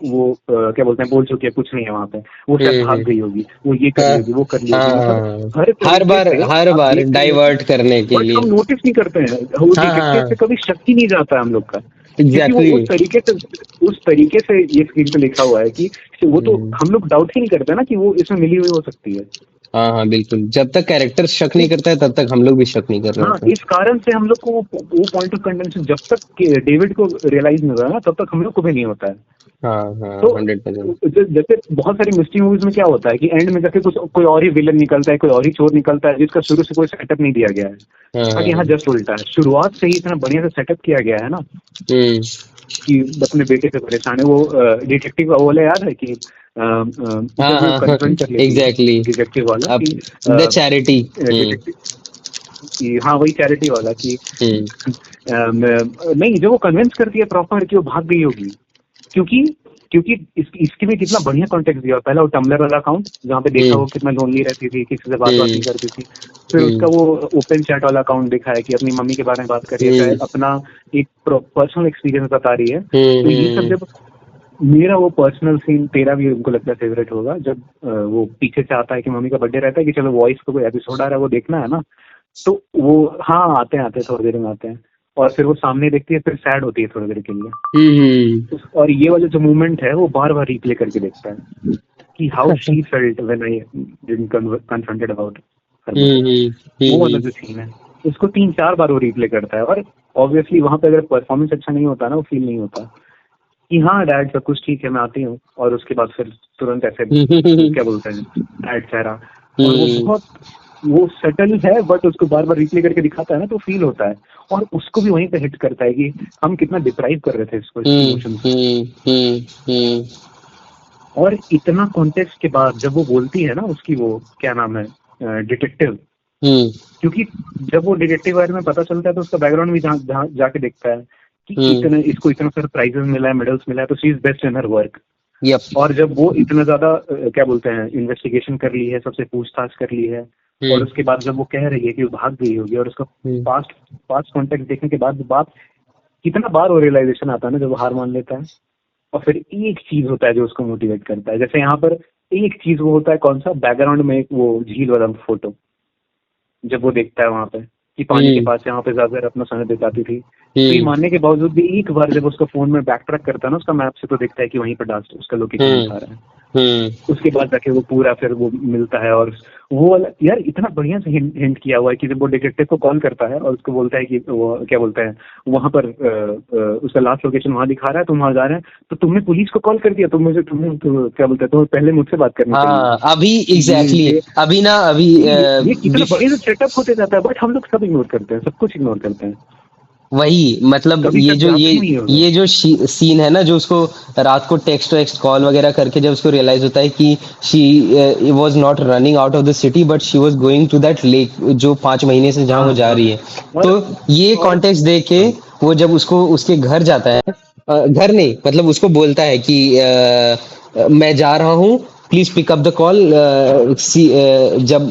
क्या बोलते हैं, बोल चुके हैं, कुछ नहीं है वहां पे, वो शायद भाग हम्म, गई होगी, वो ये कर हाँ ली होगी, वो कर ली होगी, मतलब हाँ, हर तरीके से हर आप बार देख रहे हो। डाइवर्ट करने के बट लिए। हम नोटिस नहीं करते हैं, वो हाँ डिटेक्टिव हाँ, पे कभी शक ही नहीं जाता है हम लोग का, क्योंकि वो एग्जैक्टली, उस तरीके से ये स्क्रीन पे लिखा हुआ है कि वो तो हम लोग डाउट ही नहीं करते ना कि वो इसमें मिली हुई हो सकती है। हाँ हाँ बिल्कुल, जब तक कैरेक्टर शक नहीं करता है तब तक हम लोग भी शक नहीं कर रहे हाँ, होते हैं। इस कारण से हम लोग को वो पॉइंट ऑफ कंटेंशन जब तक डेविड को रियलाइज नहीं होता है ना, तब तक हम लोग को भी नहीं होता है। हाँ हाँ तो 100%। जैसे बहुत सारी मिस्ट्री मूवीज में क्या होता है कि एंड में जाके कुछ कोई और ही विलन निकलता है, कोई और ही चोर निकलता है जिसका शुरू से कोई सेटअप नहीं दिया गया है। हाँ हाँ बट यहाँ हाँ। जस्ट उल्टा है, शुरुआत से ही इतना बढ़िया से सेटअप किया गया है ना हम्म। कि अपने बेटे से परेशान है वो। डिटेक्टिव वाला याद है कि हाँ जब वो हाँ हाँ। कन्फ्रंट कर लेती है एग्जैक्टली। डिटेक्टिव वाला अब कि द चैरिटी। हम्म। डिटेक्टिव कि हाँ वही चैरिटी वाला कि हम्म। नहीं, जब वो कन्विंस करती है प्रॉपर कि वो भाग गई होगी, क्योंकि क्योंकि इसके में कितना बढ़िया कॉन्टेक्स्ट दिया। पहला वो टम्बलर वाला अकाउंट जहाँ पे देखा हम्म। वो कितना लोनली रहती थी, किसी से बात हम्म। नहीं करती थी। फिर उसका हम्म। वो ओपन चैट वाला अकाउंट देखा है कि अपनी मम्मी के बारे में बात कर रही है, हम्म। शायद अपना एक पर्सनल एक्सपीरियंस बता रही है। हम्म। तो ये सब हम्म। जब मेरा वो पर्सनल सीन, तेरा भी उनको लगता है फेवरेट होगा, जब वो पीछे से आता है कि मम्मी का बर्थडे रहता है कि चलो वॉइस को कोई एपिसोड आ रहा है वो देखना है ना, तो वो हाँ आते हैं थोड़ी देर में आते हैं, और फिर वो सामने देखती है, फिर सैड होती है थोड़ी देर के लिए। हम्म। और ये वाला जो मूवमेंट है वो बार बार रिप्ले करके देखता है कि how she felt when I didn't confronted about her mother. Hmm. वो वाला हम्म। जो सीन है उसको 3-4 बार वो रिप्ले करता है, और ऑब्वियसली वहां पे अगर परफॉर्मेंस अच्छा नहीं होता ना, वो फील नहीं होता कि हाँ डैड सब कुछ ठीक है मैं आती हूँ, और उसके बाद फिर तुरंत ऐसे वो हम्म। क्या बोलते हैं सैड चेहरा। और वो हम्म। बहुत वो सटल है, बट उसको बार बार रिप्ले करके दिखाता है ना, तो फील होता है। और उसको भी वहीं पे हिट करता है कि हम कितना डिप्राइव कर रहे थे इसको इसके हम्म। इमोशन से। हम्म। हम्म। और इतना कॉन्टेक्स्ट के बाद जब वो बोलती है ना उसकी वो क्या नाम है डिटेक्टिव, हम्म। क्योंकि जब वो डिटेक्टिव बारे में पता चलता है तो उसका बैकग्राउंड भी जाके देखता है कि हम्म। इतने इसको इतना सारा प्राइजेस मिला है, मेडल्स मिला है, तो she is best in her work. Yup. और जब वो इतना ज्यादा क्या बोलते हैं इन्वेस्टिगेशन कर ली है, सबसे पूछताछ कर ली है, और हम्म। उसके बाद जब वो कह रही है कि वो भाग गई होगी, और उसका हम्म। पास्ट पास्ट कॉन्टेक्ट देखने के बाद बात कितना बार वो रियलाइजेशन आता है ना जब वो हार मान लेता है। और फिर एक चीज होता है जो उसको मोटिवेट करता है, जैसे यहाँ पर एक चीज वो होता है, कौन सा, बैकग्राउंड में एक वो झील वाला फोटो जब वो देखता है वहां पे कि पानी के हम्म। पास यहाँ पे ज्यादातर अपना समय बिताती थी। तो ये हम्म। मानने के बावजूद भी एक बार जब उसका फोन में बैक ट्रैक करता है ना उसका मैप से, तो देखता है कि वहीं पर डांस उसका लोकेशन हम्म। दिखा रहा है। हम्म। उसके बाद जाके वो पूरा फिर वो मिलता है, और वो वाला यार इतना बढ़िया से हिंट किया हुआ है कि जब वो डिटेक्टिव को कॉल करता है और उसको बोलता है कि वो क्या बोलते हैं वहां पर उसका लास्ट लोकेशन वहां दिखा रहा है, तुम वहां जा रहे हैं, तो तुमने पुलिस को कॉल कर दिया, तुमने तो क्या बोलते हैं, तो पहले मुझसे बात करनी चाहिए हाँ थी। अभी एग्जैक्टली ये अभी ना अभी ये कितना बढ़िया से सेटअप होते जाता है, बट हम लोग सब इग्नोर करते हैं, सब कुछ इग्नोर करते हैं, वही मतलब कभी ये तक जो जाते ही नहीं होगा। ये जो सीन है ना, जो उसको रात को टेक्स्ट कॉल वगैरह करके जब उसको रियलाइज होता है कि she was not running out of the city but she was going to that lake, जो 5 महीने से जहाँ हाँ वो जा हाँ। रही है। और तो ये और कॉन्टेक्स्ट देख के हाँ वो जब उसको उसके घर जाता है, घर नहीं मतलब उसको बोलता है कि मैं जा रहा हूँ, please pick up the call, जब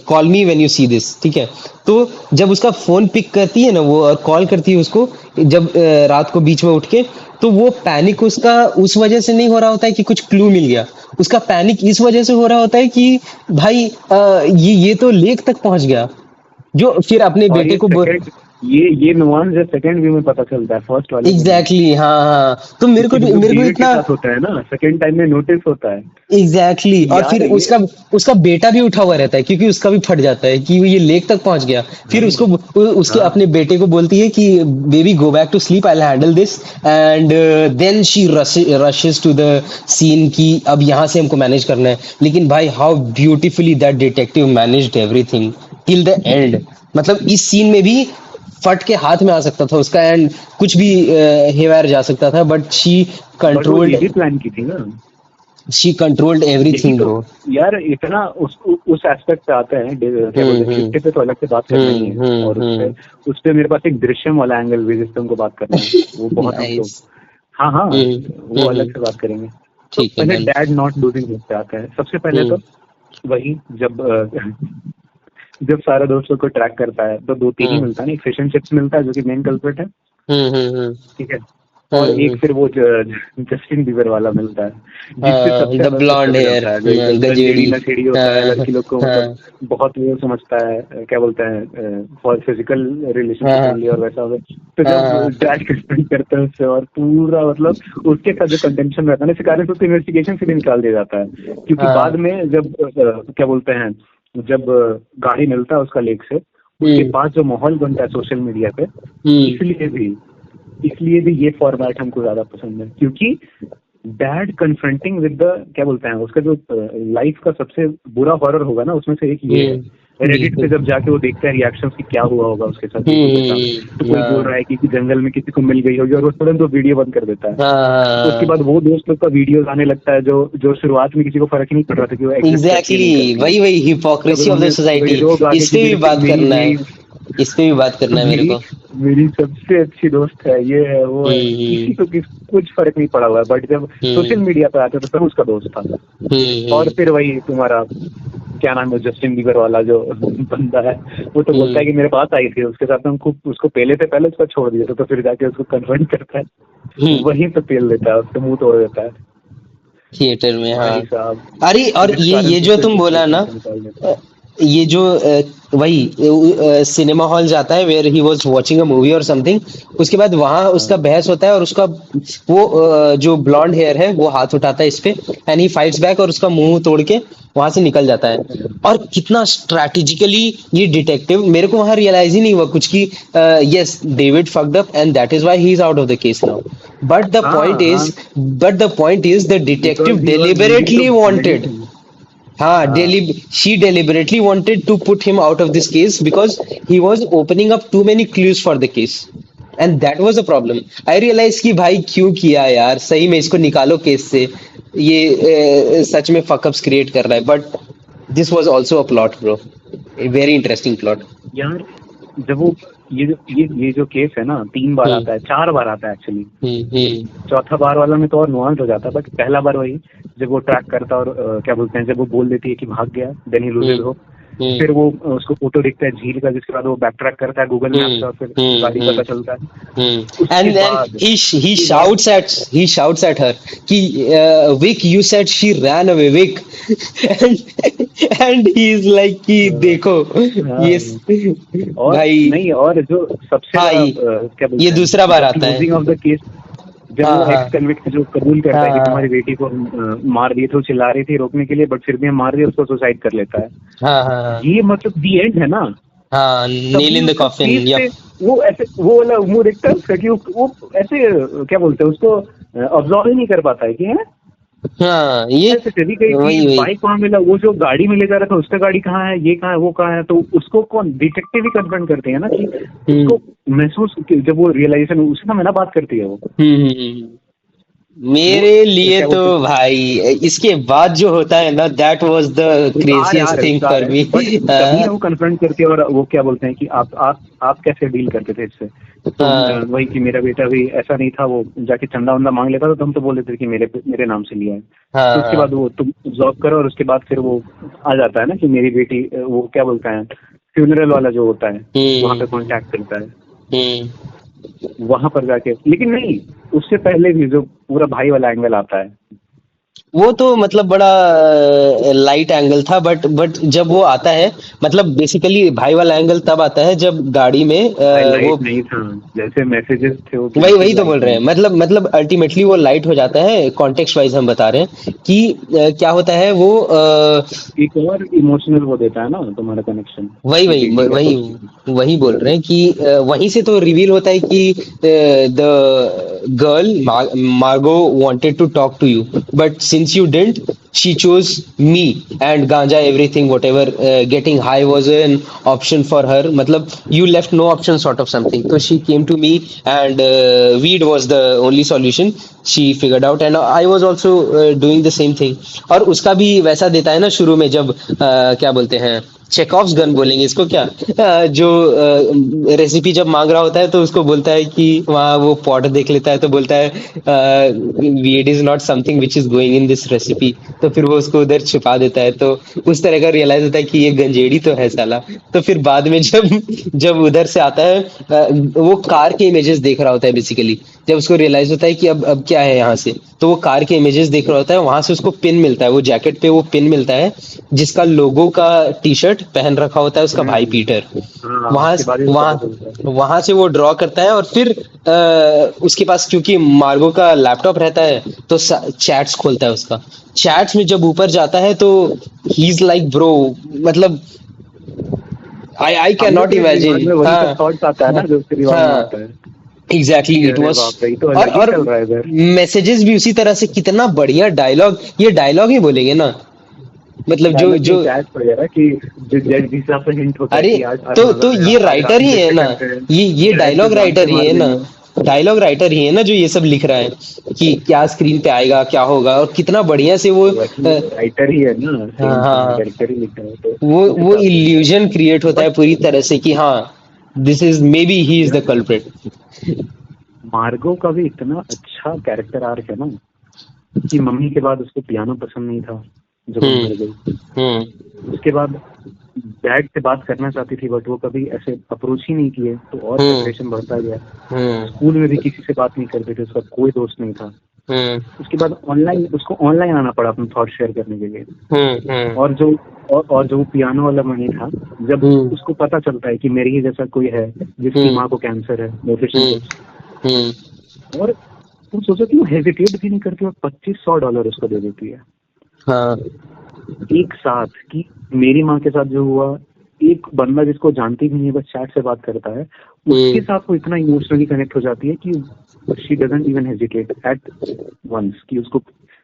call me when you see this, ठीक है। तो जब उसका फोन पिक करती है ना वो और कॉल करती है उसको, जब रात को बीच में उठ के, तो वो पैनिक उसका उस वजह से नहीं हो रहा होता है कि कुछ क्लू मिल गया। उसका पैनिक इस वजह से हो रहा होता है कि भाई ये तो लेक तक पहुंच गया, जो फिर अपने और बेटे ये को सेकंड, ये नुआंस जब सेकंड व्यू में पता चलता है, फर्स्ट वाले में नहीं। एग्जैक्टली exactly, हाँ हाँ, तो क्योंकि हम लोग मेरे को डेविड के इतना साथ होता है ना, सेकंड टाइम में नोटिस होता है एग्जैक्टली exactly, कि और फिर यार ये उसका उसका बेटा भी उठा हुआ रहता है क्योंकि उसका भी फट जाता है कि वो ये लेक तक पहुंच गया। फिर हाँ उसको उसके हाँ अपने बेटे को बोलती है कि baby go back to sleep, I will handle this, and then she rushes to the scene कि अब यहाँ से हमको मैनेज करना है। लेकिन भाई how beautifully that detective managed everything till the end. मतलब इस सीन में भी फट के हाथ में आ सकता था उसका एंड कुछ भी हेवायर जा सकता था, बट बट वो ये कंट्रोल्ड भी प्लान की थी ना। शी कंट्रोल्ड यही एवरीथिंग तो ब्रो। यार, इतना उस एस्पेक्ट पे आते हैं, क्या बोलते हैं, हम्म। शिफ्टे पे तो अलग से बात करना ही है, और हम्म। उस पे मेरे पास एक दृश्यम वाला एंगल भी जिस पे हमको बात करना है, वो बहुत हम लोग, नाइस। हाँ हाँ, वो अलग हम्म। से बात करेंगे। तो ठीक है पहले done. Dad not losing hope पे आता है सबसे पहले हम्म। तो। वही जब जब सारे दोस्तों को ट्रैक करता है तो दो तीन ही हम्म। मिलता है ना, एक फिश एंड चिप्स मिलता है जो कि मेन कल्प्रिट है, हम्म। ठीक है, और एक फिर वो जस्टिन बीबर वाला मिलता है जिससे सबसे द ज्यादा उससे ब्लॉन्ड ट्रिप हेयर, चलता है, जो एक गंजेड़ी गजेड़ी। नशेड़ी होता है, हाँ लड़की लोग को मतलब हाँ बहुत वो समझता है, क्या बोलते हैं फॉर फिजिकल हाँ रिलेशनशिप ओनली और वैसा हो। तो जब हाँ डैड स्पेंड करते हैं उससे, और पूरा मतलब उसके साथ जो कंटेंशन रहता है ना, इस कारण से उसको इन्वेस्टिगेशन से भी निकाल दिया जाता है, क्योंकि बाद हाँ में जब क्या बोलते हैं जब गाड़ी मिलता है उसका लेक से, उसके हम्म बाद जो माहौल बनता है सोशल मीडिया पे, हम्म इसलिए भी इसलिए भी ये फॉर्मेट हमको ज्यादा पसंद है, क्योंकि डैड कन्फ्रंटिंग विद द, क्या बोलते हैं उसका, जो लाइफ का सबसे बुरा हॉरर होगा ना उसमें से एक ये है। रेडिट पे बिल्कुल। जब जाके वो देखते हैं रिएक्शंस की क्या हुआ होगा उसके साथ, बेटी के साथ, तो कोई बोल हाँ रहा है कि जंगल में किसी को मिल गई होगी, और वो तुरंत वो वीडियो बंद कर देता है। तो उसके हाँ बाद वो दोस्त लोग का वीडियोस आने लगता है, जो जो शुरुआत में किसी को फर्क ही नहीं पड़ रहा था कि वो एग्जिस्ट करती है नहीं एग्जैक्टली, करती है। वही वही तब हिपोक्रेसी ऑफ द उन्होंने वही सोसाइटी। लोग आके इस कि पे भी मेरी बात मेरी करना है, मेरी इस पे भी बात करना है मेरे मेरी को। मेरी सबसे अच्छी दोस्त है, ये है वो है, किसी हम्म को कुछ फर्क नहीं पड़ा हुआ है, बट जब सोशल हम्म मीडिया पे आते तो सब उसका दोस्त था। और हम्म फिर वही तुम्हारा क्या नाम है, जस्टिन बीबर वाला जो बंदा है, वो तो बोलता है हम्म कि मेरे पास आई थी, उसके साथ हम खूब उसको पेले थे, पहले उसको छोड़ दिए थे, तो फिर जाके उसको कन्फ्रंट करता है, हम्म वहीं पे पेल देता है, उसका मुंह तोड़ देता है। थिएटर में, हाँ। भाई साहब, अरे और जिस ये कारण ये से जो फिर तुम बोला ना, से निकाल देता अ, है। ये जो वही सिनेमा हॉल जाता है where he was watching a movie और समथिंग, उसके बाद वहां उसका हाँ बहस होता है और उसका वो जो ब्लॉन्ड हेयर है वो हाथ उठाता है इस पे, एंड ही फाइट्स बैक और उसका मुंह तोड़ के वहां से निकल जाता है। और कितना स्ट्रैटेजिकली ये डिटेक्टिव, मेरे को वहां रियलाइज ही नहीं हुआ कुछ कि yes David fucked up and that is why he is out of the case now. But the point हाँ हाँ, is but the point is the because detective he was needing to deliberately wanted, medicine. हाँ, हाँ she deliberately wanted to put him out of this case because he was opening up too many clues for the case. And that was a problem. I realized कि भाई क्यों किया यार, सही में इसको निकालो केस से, ये सच में फकअप्स क्रिएट कर रहा है। But this was also a plot bro, a very interesting plot. यार, जब वो ये जो केस है ना, 3 बार हम्म आता है, 4 बार आता है एक्चुअली। हम्म चौथा बार वाला में तो और नुआंस हो जाता है, बट पहला बार वही, जब वो ट्रैक करता और क्या बोलते हैं, जब वो बोल देती है कि भाग गया, देन ही लूजेज हम्म हो। हम्म फिर वो उसको फोटो दिखता है झील का, जिसके बाद वो बैक ट्रैक करता है गूगल मैप से, और फिर गाड़ी पता चलता है। उसके And बाद he उसके बाद shouts at her कि Vic, you said she ran away, Vic. And he is like कि देखो ये और भाई, नहीं, और जो सबसे हाँ बड़ा क्या ये बोलते हैं, दूसरा बार द आता है। क्लोजिंग ऑफ द केस, जब हाँ वो हाँ एक्स कन्विक्ट जो कबूल करता हाँ है कि तुम्हारी हाँ बेटी को मार दिए थे, वो चिल्ला रही थी रोकने के लिए, बट फिर भी हम मार दिए, उसको सुसाइड कर लेता है। हाँ हाँ हाँ ये मतलब दी एंड है ना। हाँ, नेल तभी इन द उसका कॉफिन, फेस पे यप। वो ऐसे, वो वाला मुंह देखता है उसका कि वो ऐसे क्या बोलते हैं उसको, ऑब्जॉर्व ही नहीं कर पाता है कि है हाँ ये ऐसे चली गई थी, वही वही। बाइक वहां मिला, वो जो गाड़ी में ले जा रहा था उसका गाड़ी कहाँ है, ये कहाँ है, वो कहाँ है, तो उसको कौन, डिटेक्टिव ही कन्फर्म करते हैं ना, कि हम्म उसको महसूस, जब वो रियलाइजेशन उसी समय ना बात करती है वो हम्म। वो मेरे लिए क्या तो बोलते हैं, भाई इसके बाद जो होता है ना, दैट वाज द उतार क्रेजिएस्ट यार, थिंग उतार फॉर है, मी। बट तभी ना वो कन्फ्रंट करती है, और वो क्या बोलते हैं कि आप कैसे डील करते थे इससे, तो हाँ वही कि मेरा बेटा भी ऐसा नहीं था, वो जाके चंदा वंदा मांग लेता था, तो हम तो बोल देते थे कि मेरे नाम से लिया है। तो हाँ उसके बाद हाँ वो तुम जॉब करो, और उसके बाद फिर वो आ जाता है ना कि मेरी बेटी, वो क्या बोलता है, फ्यूनरल वाला जो होता है, वहां पे हम्म कांटेक्ट करता है, हम्म। वहां पर जाके, लेकिन नहीं, उससे पहले भी जो पूरा भाई वाला एंगल आता है। वो तो मतलब बड़ा लाइट एंगल था, बट जब वो आता है, मतलब बेसिकली भाई वाला एंगल तब आता है जब गाड़ी में भाई वो, लाइट नहीं था, जैसे मैसेजेस थे वो वही बिल्कुल वही तो बोल लाइट रहे हैं, नहीं थे। मतलब अल्टीमेटली वो लाइट हो जाता है, कॉन्टेक्स्ट वाइज हम बता रहे हैं कि क्या होता है वो एक और इमोशनल वो देता है ना तुम्हारा कनेक्शन, वही कि वही बेटी का वही कुछ। वही बोल रहे हैं कि वहीं से तो रिवील होता है कि the girl Margo wanted to talk to you, but since you didn't, she chose me, and ganja everything whatever, getting high was an option for her, matlab you left no option sort of something, so she came to me, and weed was the only solution she figured out, and I was also doing the same thing. और उसका भी वैसा देता है ना शुरू में, जब क्या बोलते हैं, चेकऑफ्स गन बोलेंगे इसको क्या, जो रेसिपी जब मांग रहा होता है तो उसको बोलता है कि वहाँ वो पॉट देख लेता है तो बोलता है weed is not something which is going in this recipe, तो फिर वो उसको उधर छुपा देता है, तो उस तरह का रियलाइज होता है कि ये गंजेड़ी तो है साला। तो फिर बाद में जब जब उधर से आता है, वो कार के इमेजेस देख रहा होता है बेसिकली, जब उसको रियलाइज होता है कि अब क्या है यहाँ से, तो वो कार के इमेजेस देख रहा होता है, वहां से उसको पिन मिलता है, वो जैकेट पे वो पिन मिलता है जिसका लोगो का टी शर्ट पहन रखा होता है उसका भाई पीटर। हाँ, वहां उसके बाद ही पता चलता है। वहां से वो ड्रॉ करता है, और फिर उसके पास क्योंकि मार्गो का लैपटॉप रहता है, तो चैट्स खोलता है उसका। चैट्स में जब ऊपर जाता है तो ही इज लाइक ब्रो, मतलब आई कैन हम लोग नॉट के दिमाग इमेजिन। में वही सब हाँ थॉट्स आता है ना जो उसके दिमाग में हाँ, आता है एग्जैक्टली कि इट अरे वाज। बाप रे, ये तो और अलग ही चल रहा है इधर। मैसेजेस भी उसी तरह से, कितना बढ़िया डायलॉग, ये डायलॉग ही बोलेंगे ना, मतलब जो डायलॉग नहीं, जो चैट वगैरह कि जो जिस हिसाब से हिंट होता है अरे कि आज तो ये आज राइटर रात ही में है डिस्कस ना, करते हैं, ये चैट पे डायलॉग जान से राइटर ही मार है ना, देंगे। डायलॉग राइटर ही है ना जो ये सब लिख रहा है कि क्या स्क्रीन पे आएगा, क्या होगा, और कितना बढ़िया से वो वही राइटर ही है ना, हाँ सेम सेम हाँ, डायरेक्टर ही लिखा है तो उस वो हिसाब से। इल्यूजन क्रिएट होता बट है पूरी तरह से कि हाँ, this is may be he is the यार, कल्प्रिट। मार्गो का भी इतना अच्छा कैरेक्टर आर्क है ना कि मम्मी के बाद उसको पियानो पसंद नहीं था जब वो मर गई। हम्म उसके बाद डैड से बात करना चाहती थी बट वो कभी ऐसे अप्रोच ही नहीं किए, तो और हम्म सेपरेशन बढ़ता गया। हम्म स्कूल में भी किसी से बात नहीं करते थे, उसका कोई दोस्त नहीं था। हम्म उसके बाद ऑनलाइन उसको ऑनलाइन आना पड़ा अपने थॉट शेयर करने के लिए। हम्म और जो और जो पियानो वाला मनी था, जब हम्म उसको पता चलता है कि मेरे ही जैसा कोई है जिसकी हम्म माँ को कैंसर है, न्यूट्रिशन हम्म टिप्स। हम्म और तुम सोचो कि वो हेजिटेट भी नहीं करती और $2500 उसको दे देती है हाँ एक साथ, कि मेरी माँ के साथ जो हुआ, एक बंदा जिसको जानती भी नहीं है बस चैट से बात करता है, उसके हम्म साथ वो इतना इमोशनली कनेक्ट हो जाती है कि she doesn't even hesitate at once कि उसको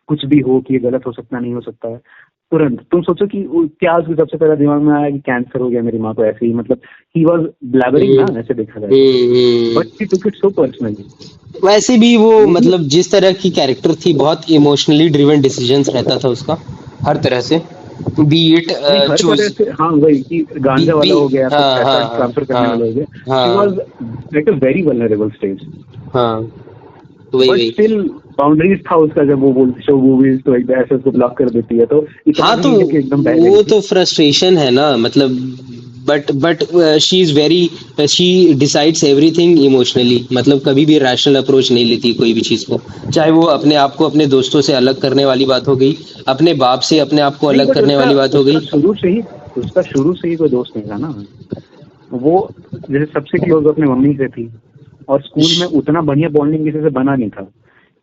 कुछ भी हो कि ये गलत हो सकता नहीं हो सकता है, तुरंत। तुम सोचो कि क्या उसको सबसे पहले दिमाग में आया कि कैंसर हो गया मेरी माँ को, ऐसे ही, मतलब ही वॉज ब्लैबरिंग ना, ऐसे देखा जाए तो। But she took it so personally. वैसे भी वो वो भी मतलब जिस तरह की कैरेक्टर थी, बहुत इमोशनली ड्रिवन डिसीजंस रहता था उसका, हर तरह से, बी इट नहीं, हर तरह चूज से, हाँ वही कि बी गांजा बी वाला हो गया, फिर हाँ पैसा हाँ हाँ ट्रांसफर करने हाँ वाला हो गया। शी हाँ was at a very vulnerable stage. हाँ, वही बट वही। स्टिल बाउंड्रीज था उसका, जब वो बोलती शो मूवीज तो एकदम ऐसे उसको ब्लॉक कर देती है, तो इतना हाँ भी तो नहीं है कि एकदम बह गई वो थी। तो फ्रस्ट्रेशन है ना, मतलब but she is very, she decides everything emotionally, मतलब कभी भी रैशनल अप्रोच नहीं लेती कोई भी चीज को, चाहे वो अपने आप को अपने दोस्तों से अलग करने वाली बात हो गई, अपने बाप से अपने आप को नहीं, अलग बट करने उसका वाली बात हो उसका गई। शुरू से ही उसका शुरू से ही कोई दोस्त नहीं था ना। वो जैसे सबसे क्लोज अपने मम्मी से थी, और स्कूल में उतना बढ़िया बॉन्डिंग किसी से बना नहीं था।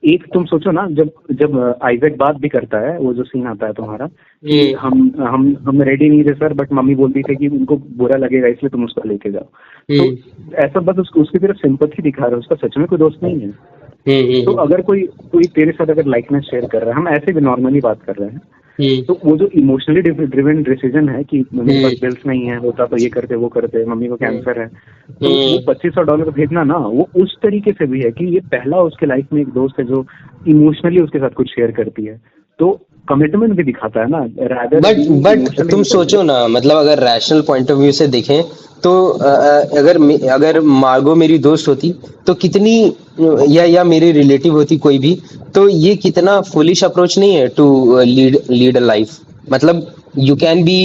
एक तुम सोचो ना, जब जब आइजैक बात भी करता है, वो जो सीन आता है तुम्हारा कि हम रेडी नहीं थे सर, बट मम्मी बोलती थी कि उनको बुरा लगेगा इसलिए तुम उसको लेके जाओ। तो हम्म ऐसा बस उसकी तरफ सिंपथी दिखा रहे हो, उसका सच में कोई दोस्त नहीं है। तो हम्म अगर कोई कोई तेरे साथ अगर लाइकनेस शेयर कर रहा है, हम ऐसे भी नॉर्मली बात कर रहे हैं, हम्म तो वो जो इमोशनली ड्रिवन डिसीजन है कि मेरे पास हम्म बिल्स नहीं है, होता तो ये करते वो करते, मम्मी को हम्म कैंसर है, तो वो हम्म $2500 भेजना ना, वो उस तरीके से भी है कि ये पहला उसके लाइफ में एक दोस्त है जो इमोशनली उसके साथ कुछ शेयर करती है, तो कमिटमेंट भी दिखाता है ना, रादर बीइंग बट इमोशनली तुम सोचो ना, मतलब अगर रैशनल पॉइंट ऑफ व्यू से देखें तो अगर मार्गो मेरी दोस्त होती तो कितनी, या मेरी रिलेटिव होती कोई भी, तो ये कितना फुलिश अप्रोच नहीं है टू लीड अ लाइफ, मतलब you can be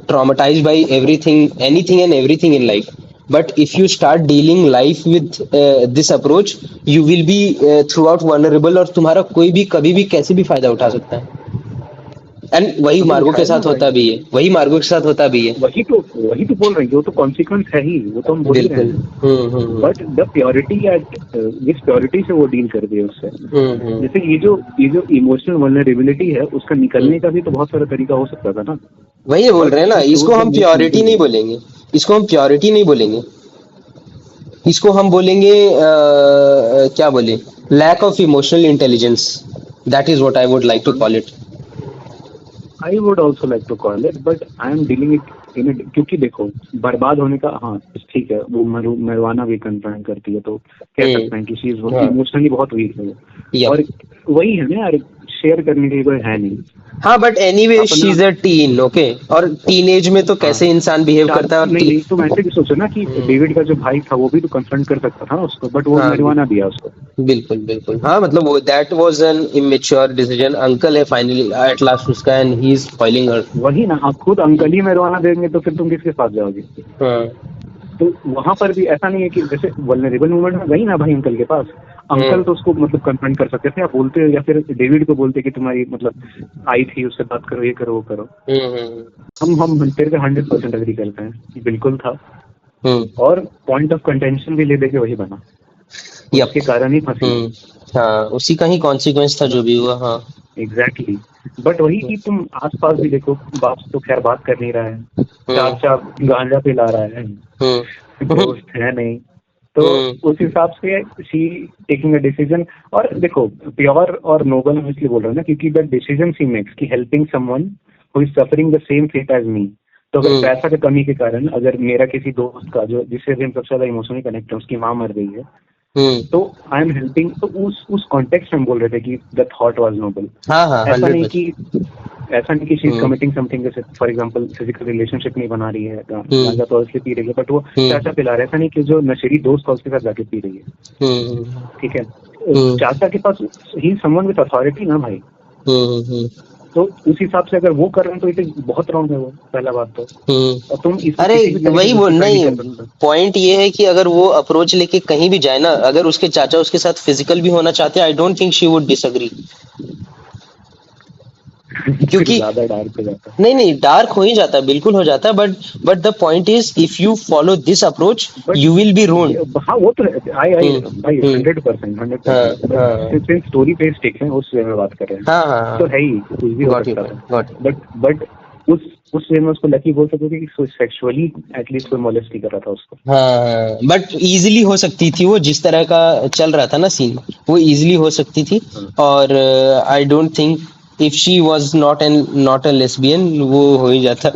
traumatized by everything, anything and everything in life, but if you start dealing life with this approach, you will be throughout vulnerable, और तुम्हारा कोई भी कभी भी कैसे भी फायदा उठा सकता है। एंड वही अभी मार्गो के उठाए ना साथ भाई। होता भी है, वही मार्गो के साथ होता भी है। वही तो बोल रही है, वो तो कॉन्सिक्वेंस है ही, वो तो हम बोल ही रहे बिल्कुल। हैं। बट द प्योरिटी एट जिस प्योरिटी से वो डील कर दिया उससे, हम्म जैसे ये जो इमोशनल वल्नरेबिलिटी है, उसका निकलने का भी तो बहुत सारा तरीका हो सकता था ना। वही बोल बट रहे हैं ना, शी इसको शोज द हम मोस्ट प्योरिटी सिंपल नहीं वे। बोलेंगे, इसको हम प्योरिटी नहीं बोलेंगे, इसको हम बोलेंगे क्या बोले, lack of emotional intelligence, that is what I would like to call it. I would also like to call it, but I am dealing it in, क्योंकि देखो बर्बाद होने का, हाँ ठीक है, वो मरवाना भी कंसर्न करती है, तो कह सकते हैं कि शी हाँ इमोशनली बहुत वीक है वो। यप। और वही है ना यार, शेयर करने के लिए कोई है नहीं हाँ बट एनीवे शी अपना। इज अ टीन, ओके, और टीन एज में तो हाँ, कैसे इंसान बिहेव करता है, और नहीं नहीं, तुम ऐसे भी सोचो ना कि डेविड का जो भाई था वो भी तो कंफ्रंट कर सकता था ना उसको, बट वो हाँ मरवाना दिया उसको। बिल्कुल बिल्कुल, हाँ मतलब वो that was an immature decision, uncle है फाइनली एट लास्ट उसका, एंड ही इज फॉइलिंग हर। वही ना, आप खुद अंकल ही मरवाना देंगे तो फिर तुम किसके पास जाओगे। हाँ तो वहां पर भी ऐसा नहीं है कि जैसे वल्नरेबल मोमेंट में गई ना भाई अंकल के पास, अंकल तो उसको मतलब कन्फ्रंट कर सकते थे, या बोलते या फिर डेविड को बोलते कि तुम्हारी मतलब आई थी, उससे बात करो, ये करो वो करो। हम तेरे पे 100% एग्री करते हैं, बिल्कुल था। और पॉइंट ऑफ कंटेंशन भी ले दे के वही बना, यप उसके कारण ही फंसी। हाँ, उसी का ही कॉन्सिक्वेंस था जो भी हुआ। हाँ एग्जैक्टली बट वही कि तुम आसपास भी देखो, बाप तो खैर बात कर नहीं रहा है, चाचा गांजा पिला रहा है, दोस्त है नहीं, तो उस हिसाब से शी टेकिंग अ डिसीजन। और देखो प्योर और नोबल हम इसलिए बोल रहे हैं ना, क्योंकि द डिसीजन शी मेक्स की helping someone who is suffering the same fate as me. तो अगर पैसा की कमी के कारण अगर मेरा किसी दोस्त का जो जिससे भी हम सबसे ज्यादा इमोशनली कनेक्ट है, उसकी माँ मर गई है, तो आई एम हेल्पिंग, तो उस कॉन्टेक्स्ट में हम बोल रहे थे कि द थॉट वाज नोबल। ऐसा नहीं कि शी इज कमिटिंग समथिंग, जैसे फॉर एग्जांपल फिजिकल रिलेशनशिप नहीं बना रही है, गांजा तो इसलिए पी रही है, बट वो चाचा पिला रहा है, ऐसा नहीं कि जो नशेड़ी दोस्त है उसके साथ जाके पी रही है। ठीक है, चाचा के पास ही समवन विद अथॉरिटी ना भाई, तो उस हिसाब से अगर वो कर रहे हैं तो इट इज बहुत रॉन्ग है वो, पहला बात तो। और तुम अरे वही वो नहीं, पॉइंट ये है कि अगर वो अप्रोच लेके कहीं भी जाए ना, अगर उसके चाचा उसके साथ फिजिकल भी होना चाहते हैं, आई don't think she would disagree, क्योंकि ज्यादा डार्क हो जाता है। नहीं डार्क हो ही जाता है, बिल्कुल हो जाता है, but the point is if you follow this approach you will be ruined. हाँ वो तो आई 100% सिर्फ स्टोरी पे स्टिक है, उस वे में बात कर रहे हैं। हाँ तो है ही, कुछ भी हो सकता है, बट उस वे में उसको लकी बोल सकते थे कि सेक्सुअली एटलीस्ट कोई मोलेस्ट नहीं कर रहा था उसको। हाँ, बट इजीली हो सकती थी वो, जिस तरह का चल रहा था ना सीन, वो इजीली हो सकती थी। और आई don't think if she was not a lesbian वो हो ही जाता।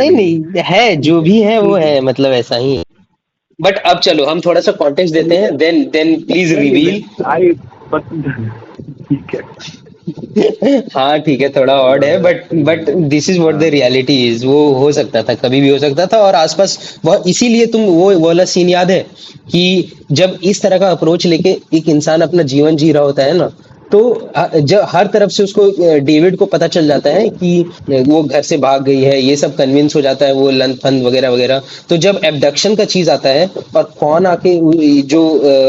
नहीं है, जो भी है वो है, मतलब ऐसा ही है। बट अब चलो हम थोड़ा सा कॉन्टेक्स्ट देते हैं, देन प्लीज रिवील। ठीक है हाँ ठीक है, थोड़ा ऑड है, but this is what the reality is. वो हो सकता था, कभी भी हो सकता था, और आसपास बहुत, इसीलिए तुम वो वाला सीन याद है कि जब इस तरह का अप्रोच लेके एक इंसान अपना जीवन जी रहा होता है ना, तो जब हर तरफ से उसको डेविड को पता चल जाता है कि वो घर से भाग गई है, ये सब कन्विंस हो जाता है, वो लन फन वगैरह वगैरह। तो जब एब्डक्शन का चीज आता है और कौन आके जो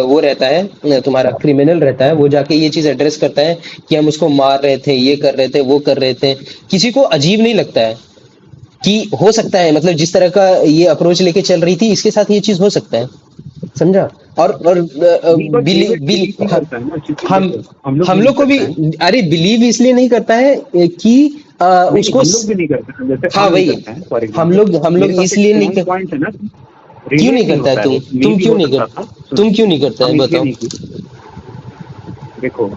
वो रहता है, तुम्हारा क्रिमिनल रहता है, वो जाके ये चीज एड्रेस करता है कि हम उसको मार रहे थे, ये कर रहे थे, वो कर रहे थे, किसी को अजीब नहीं लगता है कि हो सकता है, मतलब जिस तरह का ये अप्रोच लेके चल रही थी इसके साथ ये चीज हो सकता है, समझा। और हम लोग को भी, अरे बिलीव इसलिए नहीं करता है कि उसको, हम लोग भी नहीं करते। हाँ वही, हम लोग इसलिए नहीं करते। क्यों नहीं करता है तुम क्यों नहीं करता, तुम क्यों नहीं करता है, बताओ। देखो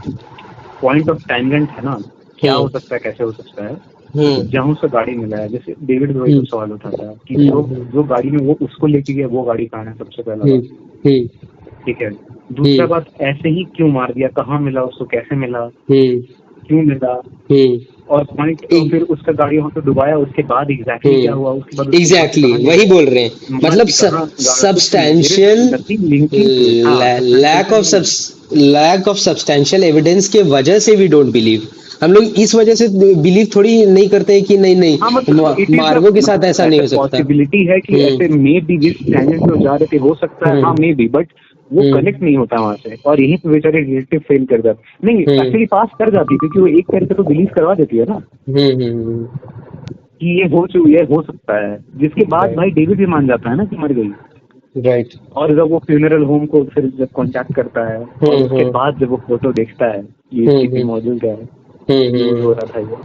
पॉइंट ऑफ टाइमलेंस है ना, क्या हो सकता है, कैसे हो सकता है, जहाँ उसको गाड़ी मिला है, जैसे डेविड को वही सवाल उठाता है कि जो गाड़ी में वो उसको लेके गया वो गाड़ी कहाँ है, सबसे पहला बात। ठीक है, दूसरा बात, ऐसे ही क्यों मार दिया, कहाँ मिला उसको, कैसे मिला, क्यों मिला, और पॉइंट फिर उसका गाड़ी वहाँ पे डुबाया, उसके बाद एग्जैक्टली क्या हुआ, उसके बाद एग्जैक्टली वही बोल रहे हैं, मतलब substantial lack of substantial evidence के वजह से वी डोंट बिलीव। हम लोग इस वजह से बिलीव थोड़ी नहीं करते हैं कि नहीं मार्गो के साथ ऐसा नहीं हो सकता। पॉसिबिलिटी है कि ऐसे मे बी जिस टैंजेंट पे जा रहे थे हो सकता है, हाँ मे बी, बट वो कनेक्ट नहीं होता वहां से, और यही पे बेचारे रिलेटिव फेल कर जाते। नहीं एक्चुअली पास कर जाती, क्योंकि वो एक तरीके तो बिलीव करवा देती है ना कि ये हो सकता है, जिसके बाद भाई डेविड भी मान जाता है ना कि मर गई, राइट। और जब वो फ्यूनरल होम को फिर जब कांटेक्ट करता है, और उसके बाद जब वो फोटो देखता है ये मौजूद है, हो रहा था ये,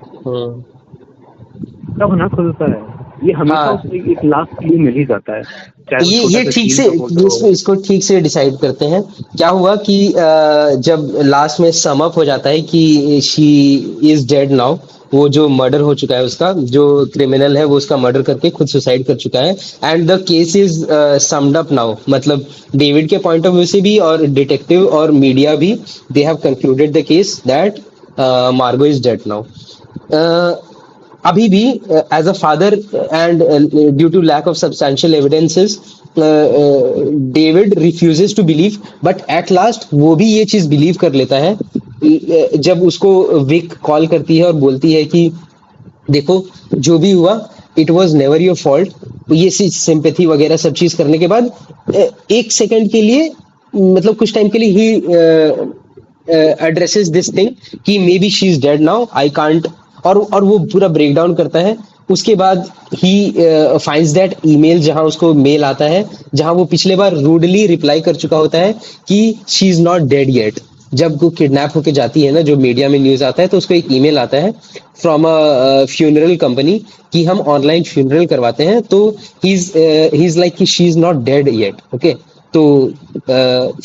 तब ना खुलता है, ये हमेशा एक लास्ट क्लू मिल ही जाता है। ये ठीक से इसको ठीक से डिसाइड करते हैं। क्या हुआ कि जब लास्ट में सम अप हो जाता है कि शी इज डेड नाउ, वो जो मर्डर हो चुका है उसका, जो क्रिमिनल है वो उसका मर्डर करके खुद सुसाइड कर चुका है, and the case is summed up now. मतलब डेविड के पॉइंट ऑफ व्यू से भी और डिटेक्टिव और मीडिया भी, they have concluded the case that Margo is dead now. अभी भी as a father and due to lack of substantial evidences David refuses to believe, but at last वो भी ये चीज बिलीव कर लेता है जब उसको विक कॉल करती है और बोलती है कि देखो जो भी हुआ it was never your fault. ये सिंपैथी वगैरह सब चीज करने के बाद एक सेकंड के लिए, मतलब कुछ टाइम के लिए ही एड्रेसेस दिस थिंग कि may be she is dead now I can't, और वो पूरा ब्रेक डाउन करता है। उसके बाद ही फाइंड्स दैट ईमेल, जहां उसको मेल आता है जहां वो पिछले बार रूडली रिप्लाई कर चुका होता है कि she is not dead yet. जब वो किडनैप होके जाती है ना, जो मीडिया में न्यूज आता है, तो उसको एक ईमेल आता है फ्रॉम अ फ्यूनरल कंपनी कि हम ऑनलाइन फ्यूनरल करवाते हैं, तो ही इज लाइक कि she is not dead yet. Okay, तो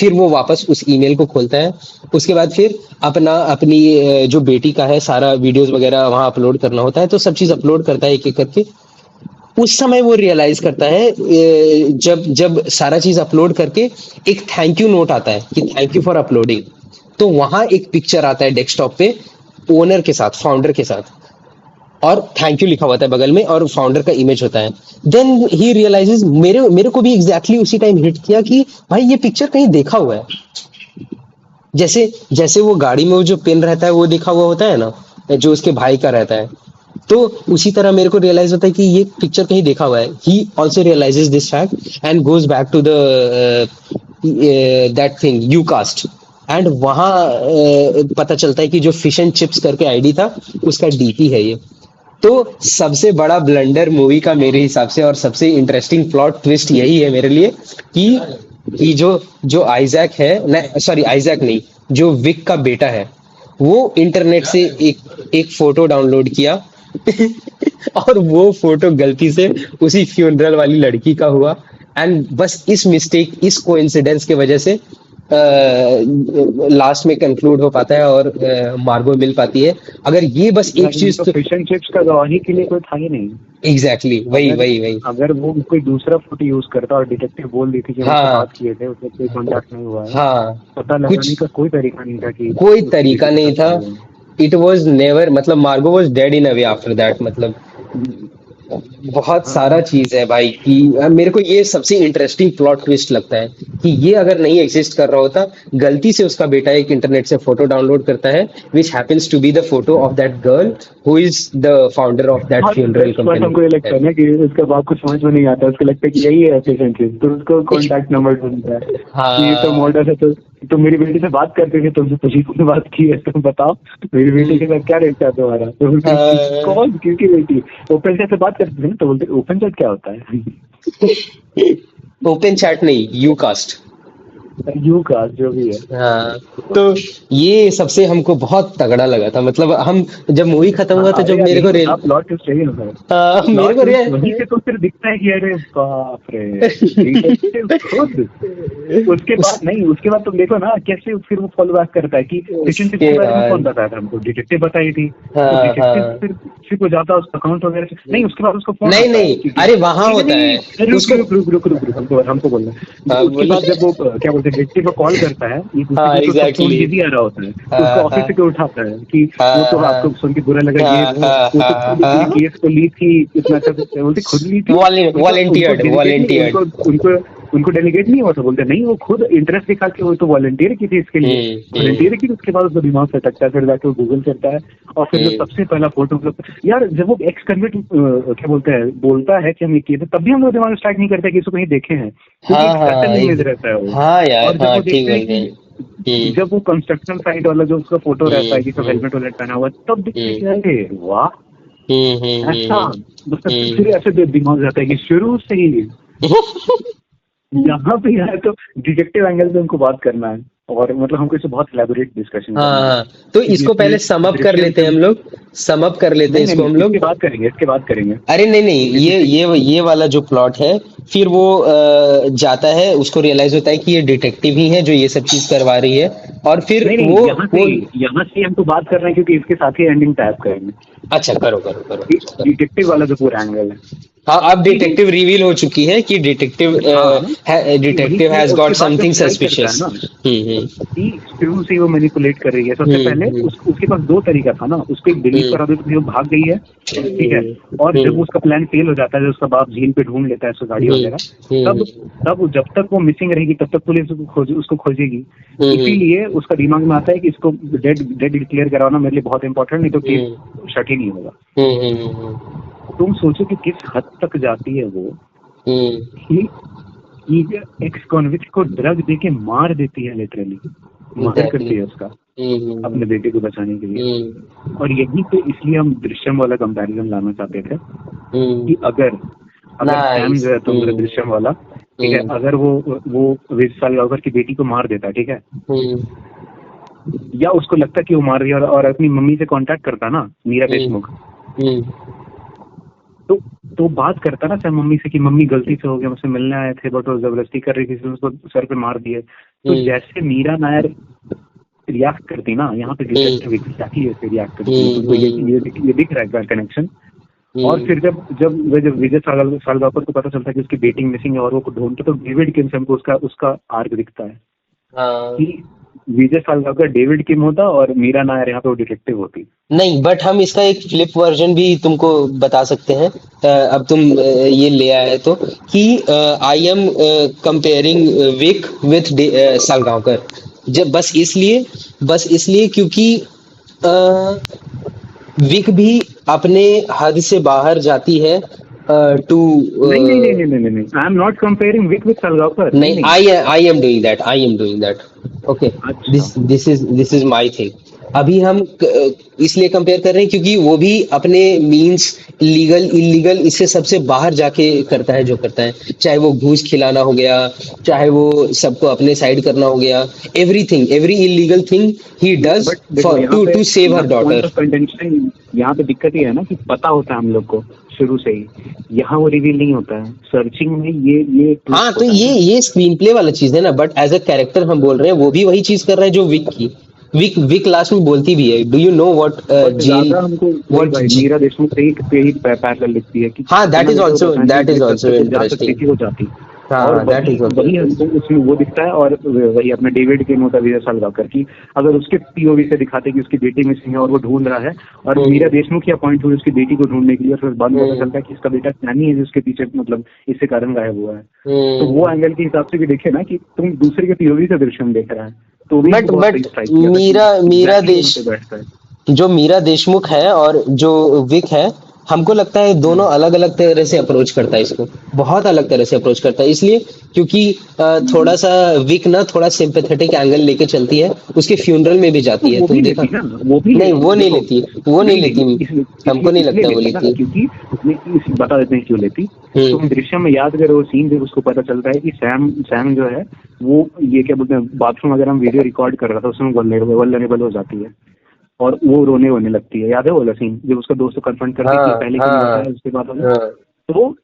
फिर वो वापस उस ईमेल को खोलता है। उसके बाद फिर अपनी जो बेटी का है सारा वीडियोस वगैरह वहां अपलोड करना होता है, तो सब चीज अपलोड करता है एक एक करके। उस समय वो रियलाइज करता है, जब जब सारा चीज अपलोड करके एक थैंक यू नोट आता है कि थैंक यू फॉर अपलोडिंग, तो वहां एक पिक्चर आता है डेस्कटॉप पे ओनर के साथ, फाउंडर के साथ, और थैंक यू लिखा हुआ था बगल में और फाउंडर का इमेज होता है। देन ही रियलाइजेस, मेरे मेरे को भी एग्जैक्टली उसी टाइम हिट किया कि भाई ये पिक्चर कहीं देखा हुआ है। जैसे जैसे वो गाड़ी में वो जो पिन रहता है वो देखा हुआ होता है ना, जो उसके भाई का रहता है, तो उसी तरह मेरे को रियलाइज होता है कि ये पिक्चर कहीं देखा हुआ है। He also realizes this fact and goes back to the that thing you cast, एंड वहां पता चलता है कि जो फिश एंड चिप्स करके आईडी था उसका डीपी है ये। तो सबसे बड़ा ब्लंडर मूवी का मेरे हिसाब से, और सबसे इंटरेस्टिंग प्लॉट ट्विस्ट यही है मेरे लिए कि जो जो आइजैक है, नहीं सॉरी आइजैक नहीं, जो विक का बेटा है, वो इंटरनेट से एक फोटो डाउनलोड किया और वो फोटो गलती से उसी फ्यूनरल वाली लड़की का हुआ। एंड बस इस मिस्टेक, इस कोइंसिडेंस के वजह से लास्ट में कंक्लूड हो पाता है और मार्गो मिल पाती है। अगर ये बस एक चीज तो तो फिश एंड चिप्स का गवाही के लिए कोई था ही नहीं। एग्जैक्टली वही अगर वही वही। अगर वो कोई दूसरा फोटो यूज करता और डिटेक्टिव बोल दी थी कि मुझसे हाँ बात किए थे, उससे कोई कांटेक्ट नहीं हुआ है, हाँ, पता लगाने कुछ का कोई तरीका नहीं था कि कोई उस तरीका डिटेक्टिव नहीं था। का। इट वाज नेवर, मतलब मार्गो was dead in a way after that. मतलब बहुत सारा हाँ, चीज है भाई कि मेरे को ये सबसे इंटरेस्टिंग प्लॉट ट्विस्ट लगता है कि ये अगर नहीं एग्जिस्ट कर रहा होता, गलती से उसका बेटा एक इंटरनेट से फोटो डाउनलोड करता है which happens to be the photo of that girl who is the founder of that और फ्यूनरल बेस्ट बात कंपनी। हमको ये लगता है ना कि उसका बाप को समझ में नहीं आता, उसको लगता है कि यही है फिश एंड चिप्स, तो उसको कॉन्टैक्ट नंबर ढूंढता है कि ये तो हाँ मॉडल है, तो मेरी बेटी से बात करते थे, तुमसे तुझी ने बात की है, तुम बताओ मेरी बेटी के साथ क्या रहता है तुम्हारा, तो हाँ। कौन किसकी बेटी। ओपन चैट से बात करते थे ना, तो बोलते ओपन चैट क्या होता है। ओपन चैट नहीं, यू कास्ट। यू का जो भी है। हाँ, तो ये सबसे हमको बहुत तगड़ा लगा था। मतलब हम जब मूवी खत्म हुआ हाँ, तो अरे जब यार मेरे यही को तो रेल था प्लॉट ट्विस्ट, यही होता है मेरे प्लॉट को ट्विस्ट, वहीं से तो फिर दिखता है कि अरे बाप रे, डिटेक्टिव खुद। उसके बाद उस नहीं, उसके बाद तुम देखो ना कैसे फिर वो फॉलो बैक करता है कि फिश उसके के बारे में कौन बाद बताया था हमको, डिटेक्टिव बताई थी, तो हाँ डिटेक्टिव हाँ, फिर वो जाता है उसका अकाउंट वगैरह नहीं, उसके बाद उसको फोन नहीं आता है नहीं, कि अरे वहां नहीं नहीं होता नहीं, है अरे रुक उसको। रुक रुक रुक रुक रुक हमको बोलना हाँ उसके बोलो। बाद जब वो क्या बोलते हैं डिटेक्टिव को कॉल करता है, ये दूसरे हाँ दिन तो उसका फोन एग्जैक्टली। बिजी आ रहा होता है, तो उसका हाँ ऑफिस हाँ से कोई उठाता है कि वो हाँ तो हाँ आपको सुन के बुरा लगा, ये हाँ हाँ वो तो हाँ खुद अपनी हाँ, केस को ली थी, इतना अच्छा से बोलते खुद ली थी, उनका उनको वॉलेंटियर्ड डेलीगेट नहीं, वॉलेंटियर्ड। उनको उनको डेलीगेट नहीं हुआ था, बोलते नहीं वो खुद इंटरेस्ट दिखा के वो तो वॉलंटियर की थी इसके लिए, हम्म। वॉलंटियर की, उसके बाद उसको दिमाग से टकता है, फिर जाके वो गूगल करता है, और फिर जो हम्म, सबसे पहला फोटो मतलब यार जब वो एक्स कन्विक्ट क्या बोलते हैं बोलता है कि हम ये किए थे, तब भी हम लोग दिमाग स्ट्राइक नहीं करते कि इसको कहीं देखे हैं, क्योंकि हाँ एक सर्टन हाँ इमेज रहता है वो। हाँ यार, और जब हाँ वो ठीक देखते हैं बोल रहे कि हैं। हम्म जब वो कंस्ट्रक्शन साइट वाला जो उसका फोटो रहता है कि सब हम्म हेलमेट वेलमेट पहना हुआ है, तब दिखते हैं हम्म कि अरे वाह, ऐसा हम्म। मतलब फिर हम्म। ऐसे दिमाग जाता है कि शुरू से ही यहाँ पे है तो डिटेक्टिव एंगल से हमको बात करना है, और मतलब हमको इसे बहुत एलेबोरेट डिस्कशन हाँ करना है, हाँ, तो क्योंकि इसको इसमें पहले सम अप कर दृश्यम लेते हैं हम लोग। सम अप कर लेते हैं नहीं नहीं इसको नहीं, हम इसके लोग। बाद करेंगे, इसके बाद करेंगे। अरे नहीं नहीं, इस ये वाला जो प्लॉट है, फिर वो जाता है, उसको रियलाइज होता है कि ये डिटेक्टिव ही है जो ये सब चीज करवा रही है, और फिर नहीं नहीं, वो यहाँ से हमको बात कर रहे हैं, क्योंकि इसके साथ ही एंडिंग टैप करेंगे, अच्छा करो करो करो करो। डिटेक्टिव वाला जो पूरा एंगल है। हाँ, अब डिटेक्टिव रिवील हो चुकी है कि हाँ कि वही डिटेक्टिव चीज हैज उसके गॉट बाद जब समथिंग ट्राई करता है सस्पिशियस। ना हम्म। कि शुरू से ही वो मैनिपुलेट कर रही है। सबसे पहले हम्म। उसके पास दो तरीका था ना, उसको एक बिलीव हम्म। करा देती थी वो भाग गई है, ठीक है। और जब हम्म। उसका प्लान फेल हो जाता है, जब उसका बाप झील पे ढूंढ लेता है उसको गाड़ी हम्म। वगैरह, तब हम्म। तब जब तक वो मिसिंग रहेगी तब तक पुलिस उसको खोजेगी। हम्म। इसीलिए उसका दिमाग में आता है कि इसको डेड डेड डिक्लेयर कराना मेरे लिए बहुत इंपॉर्टेंट, नहीं तो केस हम्म। शट ही नहीं होगा। हम्म। तुम सोचो कि किस हद तक जाती है वो हम्म। कि एक्स कॉन्विक्ट को ड्रग दे के मार देती है, लिटरली मर्डर एग्जैक्टली। करती है उसका अपने हम्म। बेटे को बचाने के लिए। हम्म। और यही पे इसलिए हम दृश्यम वाला कंपैरिजन लाना चाहते थे कि हम्म। अगर अगर सैम नाइस। जो है तुम्हारा दृश्यम वाला, ठीक है, हम्म। अगर वो विजय सालगावकर की बेटी को मार देता, ठीक है, हम्म। या उसको लगता कि वो मार दिया और अपनी मम्मी से कांटेक्ट करता ना, मीरा हम्म। देशमुख, हम्म। तो बात करता ना सर मम्मी से कि मम्मी गलती से हो गया, मुझसे मिलने आए थे बट वो जबरदस्ती कर रही थी, इसलिए उसको सर पे मार दिए। तो हम्म। जैसे मीरा नायर रिएक्ट करती ना, यहाँ पे हम्म। डिटेक्टिव एग्जैक्टली ऐसे रिएक्ट करती है। तुमको हम्म। ये दिख रहा है कनेक्शन। और हम्म। फिर जब विजय सालगावकर को पता चलता है कि उसकी बेटी मिसिंग है और वो ढूंढते, तो डेविड किम्स हमको उसका आर्क दिखता है हाँ। कि विजय सालगावकर डेविड किम होता और मीरा नायर यहाँ पे वो डिटेक्टिव होती। नहीं, बट हम इसका एक फ्लिप वर्जन भी तुमको बता सकते हैं। अब तुम ये ले आए तो कि I am comparing Wick with Salgaonkar, जब बस इसलिए क्योंकि विक भी अपने हद से बाहर जाती है टू। नहीं नहीं नहीं नहीं नहीं नहीं, I am not comparing Wick with Salgaonkar, नहीं नहीं, नहीं। I am doing that okay. अच्छा, दिस इज माय थिंग। अभी हम इसलिए कंपेयर कर रहे हैं क्योंकि वो भी अपने मींस लीगल इलीगल इससे सबसे बाहर जाके करता है जो करता है, चाहे वो घूस खिलाना हो गया, चाहे वो सबको अपने साइड करना हो गया, everything every illegal thing he does but देखो फॉर यहाँ to pay to save her point daughter. Of contention, यहाँ पे दिक्कत ये है ना कि पता होता है हम लोग को शुरू से ही, यहाँ वो रिवील नहीं होता है, सर्चिंग में ये हाँ, ट्विस्ट तो होता है ये ना। ये स्क्रीन प्ले वाला चीज है ना, बट एज अ कैरेक्टर हम बोल रहे हैं वो भी वही चीज कर रहा है जो विक की। विक लास्ट में बोलती भी है, do you know what but jail ज्यादा हमको वही व्हाट। भाई मीरा देशमुख पे ही पैरेलल लिखती है कि हाँ, जितना बेटर होता है दैट इज जिस ऑल्सो रास्ते को जा सकती इंटरेस्टिंग। थी वो जाती। हाँ, और हाँ, दैट वही इज ऑल्सो वही हमको इंटरेस्टिंग। उसमें वो दिखता है। और वही अपना डेविड केम होता है विजय सालगावकर की, अगर उसके पीओवी से दिखाते कि उसकी बेटी मिसिंग है और वो ढूंढ रहा है, और मीरा देशमुख की अपॉइंट हुई उसकी बेटी को ढूंढने के लिए, और फिर बाद में पता हम्म। चलता है कि इसका बेटा सैनी है जिसके पीछे मतलब इससे कारण गायब हुआ है। तो वो हम्म। एंगल के हिसाब से भी देखे ना कि तुम दूसरे के पीओवी से दृश्य में देख रहा है, तो भी बट हमको बहुत सही बट स्ट्राइक किया था कि मीरा एग्जैक्टली देश वहाँ पे बैठता है। जो मीरा देशमुख है और जो विक है, हमको लगता है दोनों अलग अलग तरह से अप्रोच करता है इसको, बहुत अलग तरह से अप्रोच करता है, इसलिए क्योंकि थोड़ा सा विक ना थोड़ा सिंपैथेटिक एंगल लेके चलती है, उसके फ्यूनरल में भी तो जाती है, वो भी तुम देखा। लेती ना, वो भी नहीं, लेती वो नहीं देखो। लेती, वो नहीं नहीं लेती। नहीं, इसलिए हमको इसलिए नहीं इसलिए लगता वो लेती ना लेती। क्योंकि बता देते हैं क्यों लेती। हम्म। तुम दृश्यम में याद करो सीन जब उसको पता चलता है कि सैम सैम जो है वो ये क्या बोलते हैं, बाथरूम वगैरह में वीडियो रिकॉर्ड कर रहा था, उसमें वल्नरेबल हो जाती है और वो रोने वोने लगती है। याद है वो वाला सीन जब उसका दोस्त को कन्फ्रंट करती है कि हाँ, पहले क्यों नहीं हाँ, बताया, उसके बाद वाला। हाँ।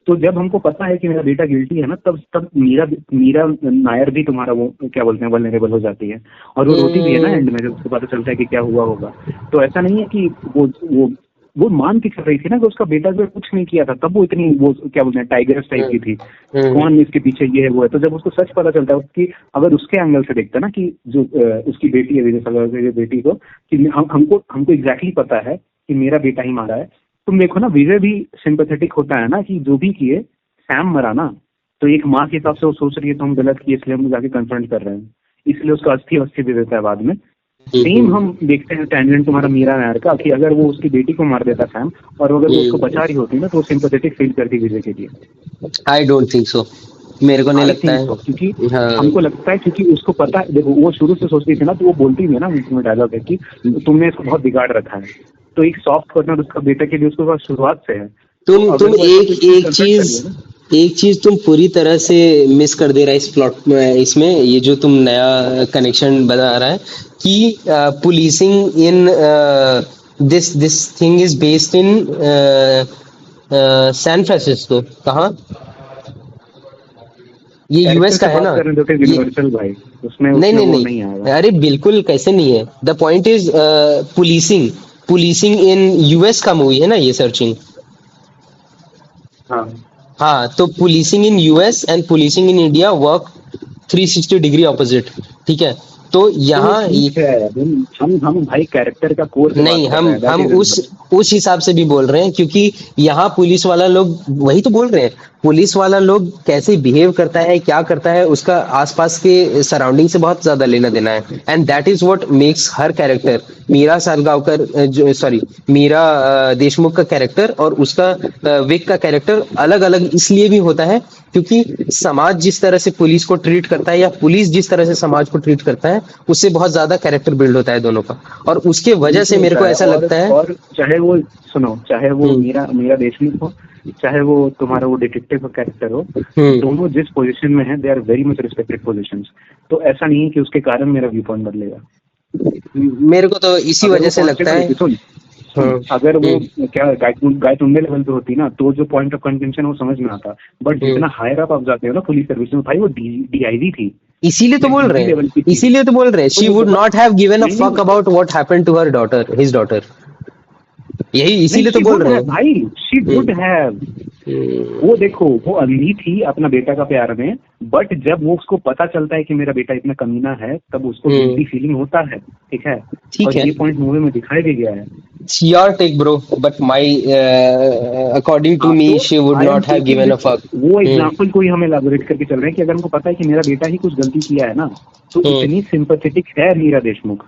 तो जब हमको पता है कि मेरा बेटा गिल्टी है ना, तब तब मीरा मीरा नायर भी तुम्हारा वो क्या बोलते हैं वल्नरेबल हो जाती है, और वो रोती भी है ना हम्म। एंड में जब उसको पता चलता है कि क्या हुआ होगा। तो ऐसा नहीं है कि वो मान के चल रही थी ना कि उसका बेटा जो कुछ नहीं किया था, तब वो इतनी वो क्या बोलते हैं टाइगर्स टाइप की थी, हम्म। कौन इसके पीछे ये है वो है। तो जब उसको सच पता चलता है उसकी, अगर उसके एंगल से देखता ना कि जो उसकी बेटी है विजय सालगावकर की बेटी को, कि हमको एग्जैक्टली पता है कि मेरा बेटा ही मारा है। तुम देखो ना विजय भी सिंपैथेटिक होता है ना कि जो भी किए सैम मरा ना, तो एक माँ के हिसाब से वो सोच रही है तो हम गलत किए इसलिए हम जाके कन्फ्रंट कर रहे हैं, इसलिए उसका अस्थि अस्थि दे देता है बाद में। सेम हम देखते हैं टेंजेंट तुम्हारा मीरा नायर का कि अगर वो उसकी बेटी को मार देता सैम और अगर वो उसको बचा रही होती ना, तो वो सिंपैथेटिक फील करती विजय के लिए। आई डोंट थिंक सो, मेरे को नहीं आई लगता थिंक है। सो, क्योंकि हाँ। हमको लगता है क्योंकि उसको पता है, देखो वो शुरू से सोचती थी ना, तो वो बोलती भी है ना उसमें डायलॉग है कि तुमने इसको बहुत बिगाड़ रखा है। तो एक सॉफ्ट कॉर्नर उसका बेटे के लिए उसके पास शुरुआत से है। तो तुम अगर वो ऐसा कुछ चीज कंसल्ट करिए ना। एक चीज तुम पूरी तरह से मिस कर दे रहा है इस प्लॉट में, इसमें ये जो तुम नया कनेक्शन बना रहा है कि policing in this thing is based in San Francisco, कहाँ? ये यूएस कैरेक्टर का से है बात ना? कर रहे थे ये यूनिवर्सल भाई, उसमें नहीं, उसमें नहीं, वो नहीं नहीं, आएगा। अरे बिल्कुल कैसे नहीं है, the point is policing policing in US का मूवी है ना ये, सर्चिंग। हाँ हाँ, तो policing in US and policing in India work 360 degree opposite. ठीक है, तो तो यहाँ ठीक है, हम भाई कैरेक्टर का कोर पे बात नहीं, कर रहे हम हैं, दैट हम इज उस हिसाब से भी बोल रहे हैं, क्योंकि यहाँ पुलिस वाला लोग वही तो बोल रहे हैं। पुलिस वाला लोग कैसे बिहेव करता है, क्या करता है, उसका आसपास के सराउंडिंग से बहुत ज्यादा लेना देना है, and that is what makes her character. Meera Salgaonkar जो सॉरी मीरा देशमुख का कैरेक्टर और उसका विक का कैरेक्टर अलग अलग इसलिए भी होता है, क्योंकि समाज जिस तरह से पुलिस को ट्रीट करता है या पुलिस जिस तरह से समाज को ट्रीट करता है, उससे बहुत ज्यादा कैरेक्टर बिल्ड होता है दोनों का। और उसके वजह से बिल्कुल मेरे होता को है। ऐसा लगता है। और चाहे वो, सुनो, चाहे वो हम्म। मीरा मीरा देशमुख हो, चाहे वो तुम्हारा वो डिटेक्टिव का कैरेक्टर हो, हम्म। दोनों जिस पोजीशन में है, they are very much respected positions. तो ऐसा नहीं है कि उसके कारण मेरा व्यू पॉइंट बदलेगा। मेरे को तो इसी अगर वजह वो से लगता कांस्टेबल है। होती, सुन सुन, हम्म। अगर वो हम्म। क्या गायतुंडे लेवल पे होती ना, तो जो पॉइंट ऑफ कंटेंशन वो समझ में आता। बट हम्म। जितना हायर अप आप जाते हो ना पुलिस सर्विस में, भाई वो डीआईजी थी इसीलिए तो या बोल रहे डीजी लेवल की हैं, थी। इसीलिए तो बोल रहे हैं, तो शी वो वुड बहुत, नॉट हैव गिवन अ नहीं नहीं, fuck about what happened to her daughter, his daughter. यही नहीं इसीलिए तो शी बोल वुड रहे है हैं। भाई, शी वुड हम्म। है। हम्म। वो देखो, वो अंधी थी अपना बेटा का प्यार में, बट जब वो उसको पता चलता है कि मेरा बेटा इतना कमीना है, तब उसको हम्म। गिल्टी फीलिंग होता है। ठीक है, ठीक और है, ये पॉइंट मूवी में दिखाया भी गया है। Your take bro, but my according to हाँ, मी तो she would I am not have taking given a this, fuck. वो हम्म। एग्जाम्पल को ही हम एलाबोरेट करके चल रहे हैं कि अगर हमको पता है कि मेरा बेटा ही कुछ गलती किया है ना, तो हम्म। इतनी सिंपैथेटिक है मीरा देशमुख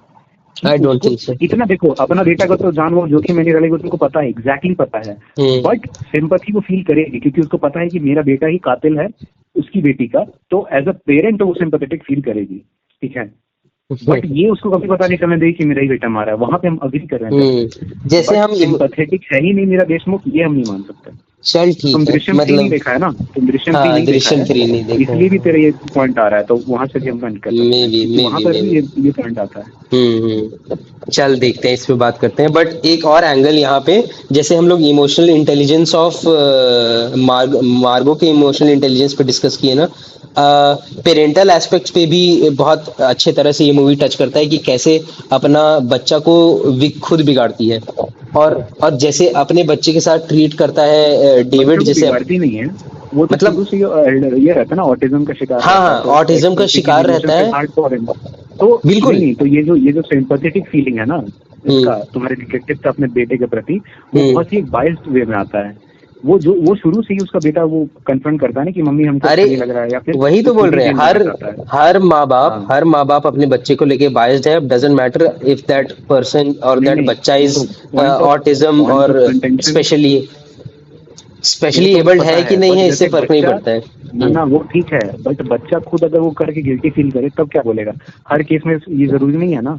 कि आई डोंट उसको थिंक सो। इतना, देखो, अपना बेटा का तो जान वो जोखिम में नहीं डालेगी, तुमको पता है, एग्जैक्टली पता है। हम्म। बट सिंपैथी वो फील करेगी क्योंकि उसको पता है कि मेरा बेटा ही कातिल है उसकी बेटी का, तो एज अ पेरेंट वो सिंपैथेटिक फील करेगी। ठीक है, बट ये उसको कभी पता नहीं चलने देगी कि मेरा ही बेटा मारा है, वहां पे हम अग्री कर रहे हैं तेरे से। जैसे बट हम सिंपैथेटिक है ही नहीं मेरा देशमुख, ये हम नहीं मान सकते। चल तुम ठीक है, दृश्यम 3 नहीं मतलब देखा है ना, तुम दृश्यम 3 हाँ, नहीं देखा दृश्यम है, 3 नहीं देखा इसलिए भी है। तेरा ये पॉइंट आ रहा है, तो वहां से भी हम कनेक्ट कर सकते मे हैं बी क्योंकि मे वहां बी पर मे भी बी ये पॉइंट आता है। चल देखते हैं, इस पे बात करते हैं, बट एक और एंगल यहाँ पे। जैसे हम लोग इमोशनल इंटेलिजेंस ऑफ मार्गो के इमोशनल इंटेलिजेंस पे डिस्कस किए ना, पेरेंटल एस्पेक्ट्स पे भी बहुत अच्छे तरह से ये मूवी टच करता है कि कैसे अपना बच्चा को विक खुद बिगाड़ती है, और जैसे अपने बच्चे के साथ ट्रीट करता है डेविड, बच्चों को जैसे बिगाड़ती नहीं है, वो तो मतलब शुरू से ये रहता है ना, ऑटिज्म का शिकार हाँ रहता है, हाँ, तो ऑटिज्म का एक्सप्रेसिंग शिकार रहता इमोशंस है। Is hard for him. तो नहीं बिल्कुल। नहीं, तो ये जो सिंपैथेटिक फीलिंग है ना हम्म। इसका, तुम्हारे डिटेक्टिव का अपने बेटे के प्रति, वो हम्म। बहुत ही एक बायस्ड वे में आता है। वो शुरू से ही उसका बेटा वो कन्फ्रंट करता है ना कि मम्मी हमको अरे अच्छा नहीं लग रहा है, या फिर वही वो तो बोल खुद ही रहे हैं, जेल जाना हर चाहता है। हाँ, हर माँ बाप अपने बच्चे को लेके बायस्ड है, doesn't matter if that person और नहीं दैट नहीं, बच्चा वो इज तो ऑटिज्म पॉइंट ऑफ और कंटेंशन, स्पेशली वो स्पेशली तो एबल्ड पता है कि है, नहीं बट है, इससे जैसे फर्क नहीं बच्चा, पड़ता है। ना ना वो ठीक है, बट बच्चा खुद अगर वो करके गिल्टी फील करे तब क्या बोलेगा? हर केस में ये जरूरी नहीं है ना।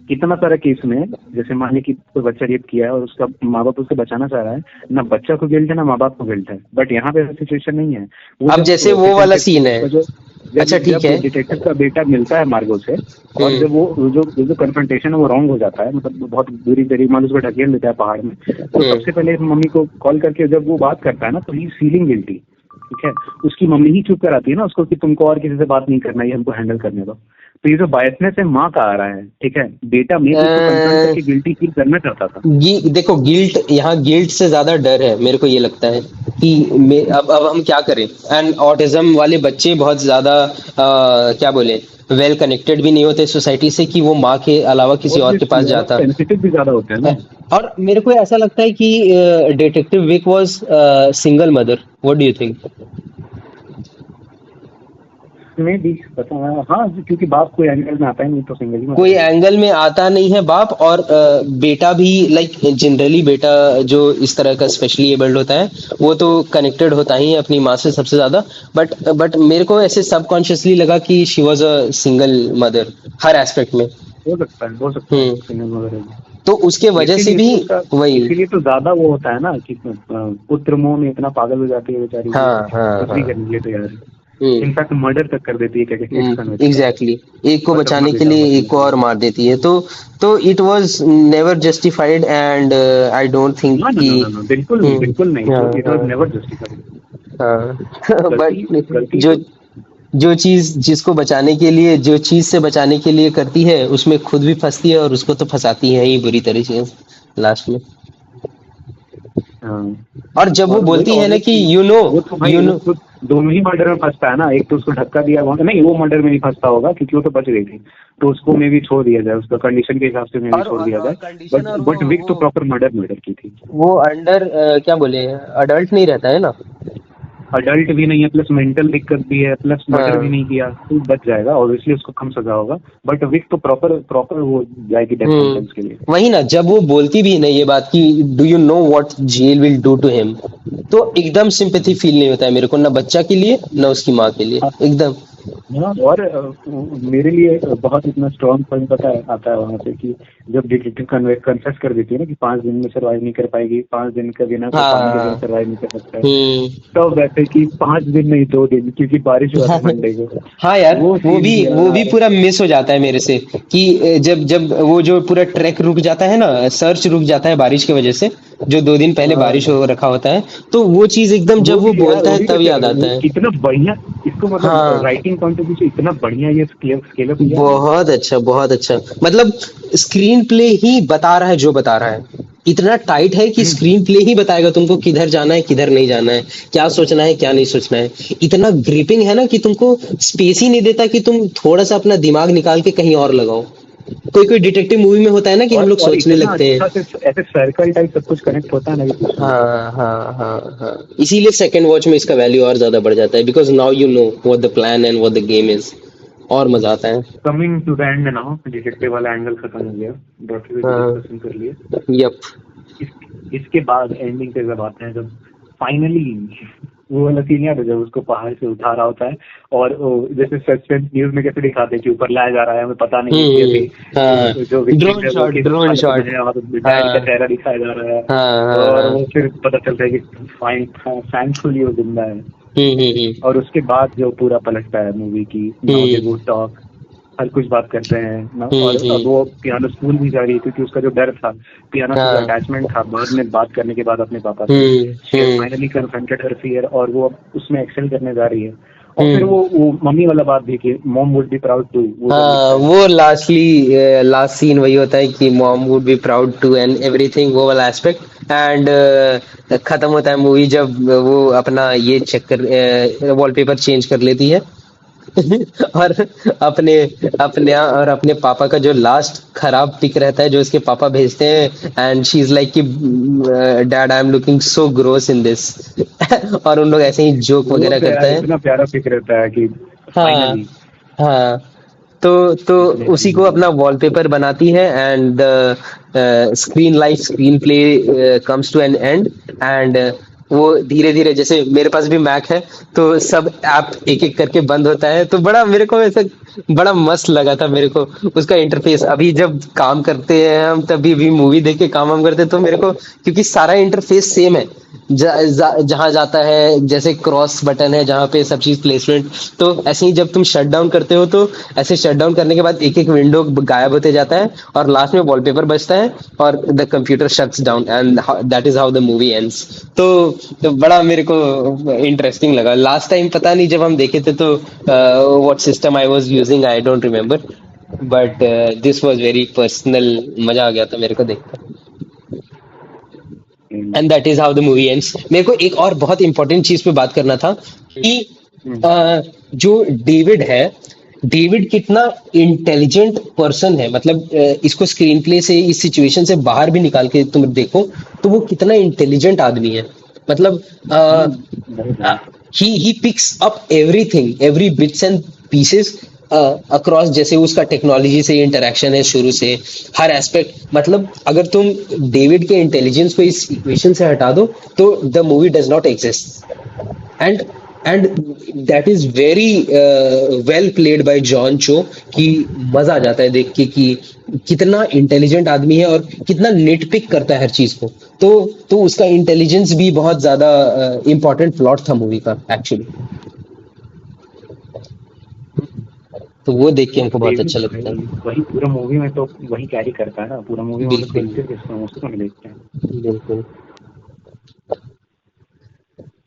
कितना सारा केस में, जैसे मान लीजिए कि कोई बच्चा रेप किया है और उसका माँ बाप उसको बचाना चाह रहा है, ना बच्चा को गिल्ट है ना माँ बाप को गिल्ट है, बट यहाँ पे ऐसा सिचुएशन नहीं है। वो अब जब जैसे वो फिश एंड वाला चिप्स सीन है। का जो, जब अच्छा ठीक जब है। डिटेक्टिव का बेटा मिलता है मार्गो से, और हम्म। जब वो जो कन्फ्रंटेशन है वो रॉन्ग हो जाता है, मतलब बहुत बुरी तरीके मान लो उसको ढकेल देता है पहाड़ में, तो हम्म। सबसे पहले मम्मी को कॉल करके जब वो बात करता है ना, तो ही फीलिंग गिल्टी। ठीक है, उसकी मम्मी ही चुप कराती है ना उसको कि तुमको और किसी से बात नहीं करना, ये हमको हैंडल करने दो। तो ये जो बायसनेस है माँ का आ रहा है। ठीक है, बेटा मे भी उसको कन्फ्रंट अ, करके गिल्टी फील करना चाहता था। देखो, गिल्ट यहाँ गिल्ट से ज्यादा डर है, मेरे को ये लगता है कि अब हम क्या करें। एंड ऑटिज्म वाले बच्चे बहुत ज्यादा क्या बोले, वेल कनेक्टेड भी नहीं होते सोसाइटी से कि वो माँ के अलावा किसी और के पास ऑब्वियसली, और जाता सेंसिटिव भी ज्यादा होते हैं है। ना। और मेरे को ऐसा लगता है कि detective Vic was single mother. What do you think? में भी पता है, हाँ, क्योंकि बाप कोई एंगल में आता ही नहीं, तो सिंगल ही मदर कोई होगी। एंगल में आता नहीं है बाप, और बेटा भी लाइक जनरली बेटा जो इस तरह का स्पेशली एबल्ड होता है, वो तो कनेक्टेड होता ही है अपनी माँ से सबसे ज्यादा। बट मेरे को ऐसे सबकॉन्शियसली लगा कि she was a single mother her aspect में। हो सकता है हम्म। सिंगल मदर होगी। तो उसके वजह से इसीलिए भी तो उसका, वही। इसीलिए तो ज्यादा वो होता है ना कि पुत्र मोह में इतना पागल हो जाती है बेचारी, कि हाँ हाँ कुछ भी हाँ। करने के लिए तैयार है। हम्म। इनफैक्ट मर्डर तक कर देती है, क्या कहते हैं, एक सन बच्चा, एग्जैक्टली, एक को बस अपना बचाने के बेटा लिए बचाने एक को के और लिए। मार देती है, तो it was never justified, and I don't think ना ना कि ना ना ना, बिल्कुल नहीं, बिल्कुल नहीं, हाँ इट वाज हाँ नेवर जस्टिफाइड। हाँ। गलती, बट गलती जो तो, जो चीज जिसको बचाने के लिए, जो चीज से बचाने के लिए करती है, उसमें खुद भी फंसती है और उसको तो फंसाती है ही बुरी तरह से लास्ट में। हाँ। और जब वो और वही बोलती है ना कि ऑब्वियसली वो तो भाई यू वो नो तो दोनों ही मर्डर में फंसता है ना, एक तो उसको धक्का दिया वहाँ, नहीं वो मर्डर में नहीं फंसता होगा क्योंकि वो तो बच गई थी, तो उसको मे भी छोड़ दिया जाए, उसका कंडीशन के हिसाब से मे भी छोड़ और दिया जाए। कंडीशन बट और बट विक तो प्रॉपर मर्डर मर्डर की थी। वो अंडर क्या बोले, अडल्ट नहीं रहता है ना। अडल्ट भी नहीं है, प्लस मेंटल दिक्कत भी है, प्लस मर्डर भी हाँ। नहीं किया, तो बच जाएगा ऑब्वियसली, उसको कम सजा होगा। बट विक तो प्रॉपर प्रॉपर वो जाएगी डेथ सेंटेंस के लिए। वही ना, जब वो बोलती भी है ना ये बात कि do you know what jail will do to him, तो एकदम सिंपैथी फील नहीं होता है मेरे को, ना बच्चा के लिए ना उसकी माँ के लिए, एकदम। हाँ, और मेरे लिए बहुत इतना स्ट्रॉन्ग पॉइंट पता है आता है वहां पे कि जब डिटेक्टिव कन्फेस कर देती है ना कि 5 दिन में सरवाइव नहीं कर पाएगी, 5 दिन का बिना कोई पानी के बिना हाँ। सरवाइव नहीं कर सकता है। हम्म। तब वैसे कि 5 दिन नहीं 2 दिन, क्योंकि बारिश हुआ था मंडे को। हाँ यार, वो सीन वो भी यार। पूरा मिस हो जाता है मेरे से कि जब जब वो जो पूरा ट्रैक रुक जाता है ना, सर्च रुक जाता है बारिश की वजह से, जो 2 दिन पहले बारिश हाँ, हो रखा होता है, तो वो चीज एकदम वो जब वो भी यार, बोलता वो है भी तब कैसे याद आता वो है। कितना बढ़िया, इसको मतलब हाँ, राइटिंग पॉइंट ऑफ व्यू से इतना बढ़िया ये स्केल अप किया है ना। बहुत अच्छा, बहुत अच्छा। मतलब स्क्रीन प्ले ही बता रहा है जो बता रहा है, इतना टाइट है कि हम्म। स्क्रीन प्ले ही बताएगा तुमको किधर जाना है किधर नहीं जाना है, क्या सोचना है क्या नहीं सोचना है। इतना ग्रिपिंग है ना कि तुमको स्पेस ही नहीं देता कि तुम थोड़ा सा अपना दिमाग निकाल के कहीं और लगाओ। कोई कोई डिटेक्टिव मूवी में होता है ना कि हम लोग और सोचने इतना लगते हैं। अच्छा से ऐसे सर्कल टाइप सब कुछ कनेक्ट होता है ना कि पूछो मत। हाँ हाँ हाँ हाँ, इसीलिए सेकंड वॉच में इसका वैल्यू और ज्यादा बढ़ जाता है, because now you know what the plan and what the game is, और मजा आता है। Coming to the end now, detective वाला एंगल खत्म हो गया, डॉक्टर की हाँ। डिस्कशन कर लिए। यप। इस, इसके बाद एंडिंग पे जब आते हैं, जब फाइनली वो वाला सीन याद है जब उसको पहाड़ से उठा रहा होता है, और जैसे सस्पेंस न्यूज में कैसे दिखाते हैं कि ऊपर लाया जा रहा है, हमें पता नहीं है कि अभी हाँ, जो विक्टिम ड्रोन है वो शॉट, किस ड्रोन हालत में शॉट। है, और डैड का हाँ चेहरा दिखाया जा रहा है। हाँ हाँ और हाँ। वो फिर पता चलता है कि फाइन थैंकफुली वो जिंदा है। हम्म। और उसके बाद जो पूरा पलटता है मूवी की, नाउ दे हम्म वो टॉक, हर कुछ बात करते हैं ना, और अब हम्म। वो पियानो स्कूल भी जा रही है क्योंकि उसका जो डर था, पियानो से जो हाँ। अटैचमेंट था बाद में बात करने के बाद अपने पापा से, she has hmm. Finally confronted her fear, और वो अब उसमें एक्सेल करने जा रही है। और फिर हम्म। वो मम्मी वाला बात भी कि mom would be proud too, वो जब हाँ, लिखता है। वो लास्ट सीन वही होता है कि mom would be proud too and everything, वो वाला एस्पेक्ट। एंड खत्म होता है मूवी जब वो अपना ये चेक कर, वॉलपेपर चेंज कर लेती है। और अपने अपने पापा का जो लास्ट खराब पिक रहता है जो उसके पापा भेजते हैं, एंड शी इज लाइक कि dad I am looking so gross in this. और उन लोग ऐसे ही जोक वो वगैरह तो करते यार हैं। इतना प्यारा पिक रहता है कि हाँ फाइनली हाँ। तो इतने उसी को दिन। अपना वॉलपेपर बनाती है, and screen life screenplay comes to an end. And वो धीरे धीरे, जैसे मेरे पास भी मैक है, तो सब ऐप एक एक करके बंद होता है, तो बड़ा मेरे को ऐसा बड़ा मस्त लगा था मेरे को उसका इंटरफेस। अभी जब काम करते हैं हम, तभी भी मूवी देख के काम हम करते हैं, तो मेरे को क्योंकि सारा इंटरफेस सेम है, जहां जाता है जैसे क्रॉस बटन है जहां पे सब चीज प्लेसमेंट, तो ऐसे ही जब तुम शट डाउन करते हो तो ऐसे शट डाउन करने के बाद एक एक विंडो गायब होते जाता है, और लास्ट में वॉलपेपर बचता है, और the computer shuts down and that is how the movie ends. तो बड़ा मेरे को इंटरेस्टिंग लगा लास्ट टाइम, पता नहीं जब हम देखे थे तो what system I was using I don't remember, but this was very personal, मजा आ गया था मेरे को देख। And that is how the movie ends. मेरे को एक और बहुत इंपॉर्टेंट चीज पे बात करना था कि जो डेविड है, डेविड कितना इंटेलिजेंट पर्सन है, मतलब इसको स्क्रीन प्ले से इस सिचुएशन से बाहर भी निकाल के तुम देखो, तो वो कितना इंटेलिजेंट आदमी है। मतलब बहुत ज्यादा। he picks up everything, every bits and pieces across, जैसे उसका टेक्नोलॉजी से इंटरेक्शन है शुरू से, हर एस्पेक्ट। मतलब अगर तुम डेविड के इंटेलिजेंस को इस इक्वेशन से हटा दो तो the movie does not exist. And and that is very well played by John चो, कि मजा आ जाता है देख के कि कितना इंटेलिजेंट आदमी है और कितना नेट पिक करता है हर चीज को। तो उसका इंटेलिजेंस भी बहुत ज्यादा इंपॉर्टेंट प्लॉट था मूवी का एक्चुअली। तो वो देख के वो हमको बहुत डेविड अच्छा लगता है। भाई वही पूरा मूवी में तो वही कैरी करता है ना, पूरा मूवी में हम लोग बिल्कुल। देखते किसको हैं, उसको नहीं देखते हैं। बिल्कुल।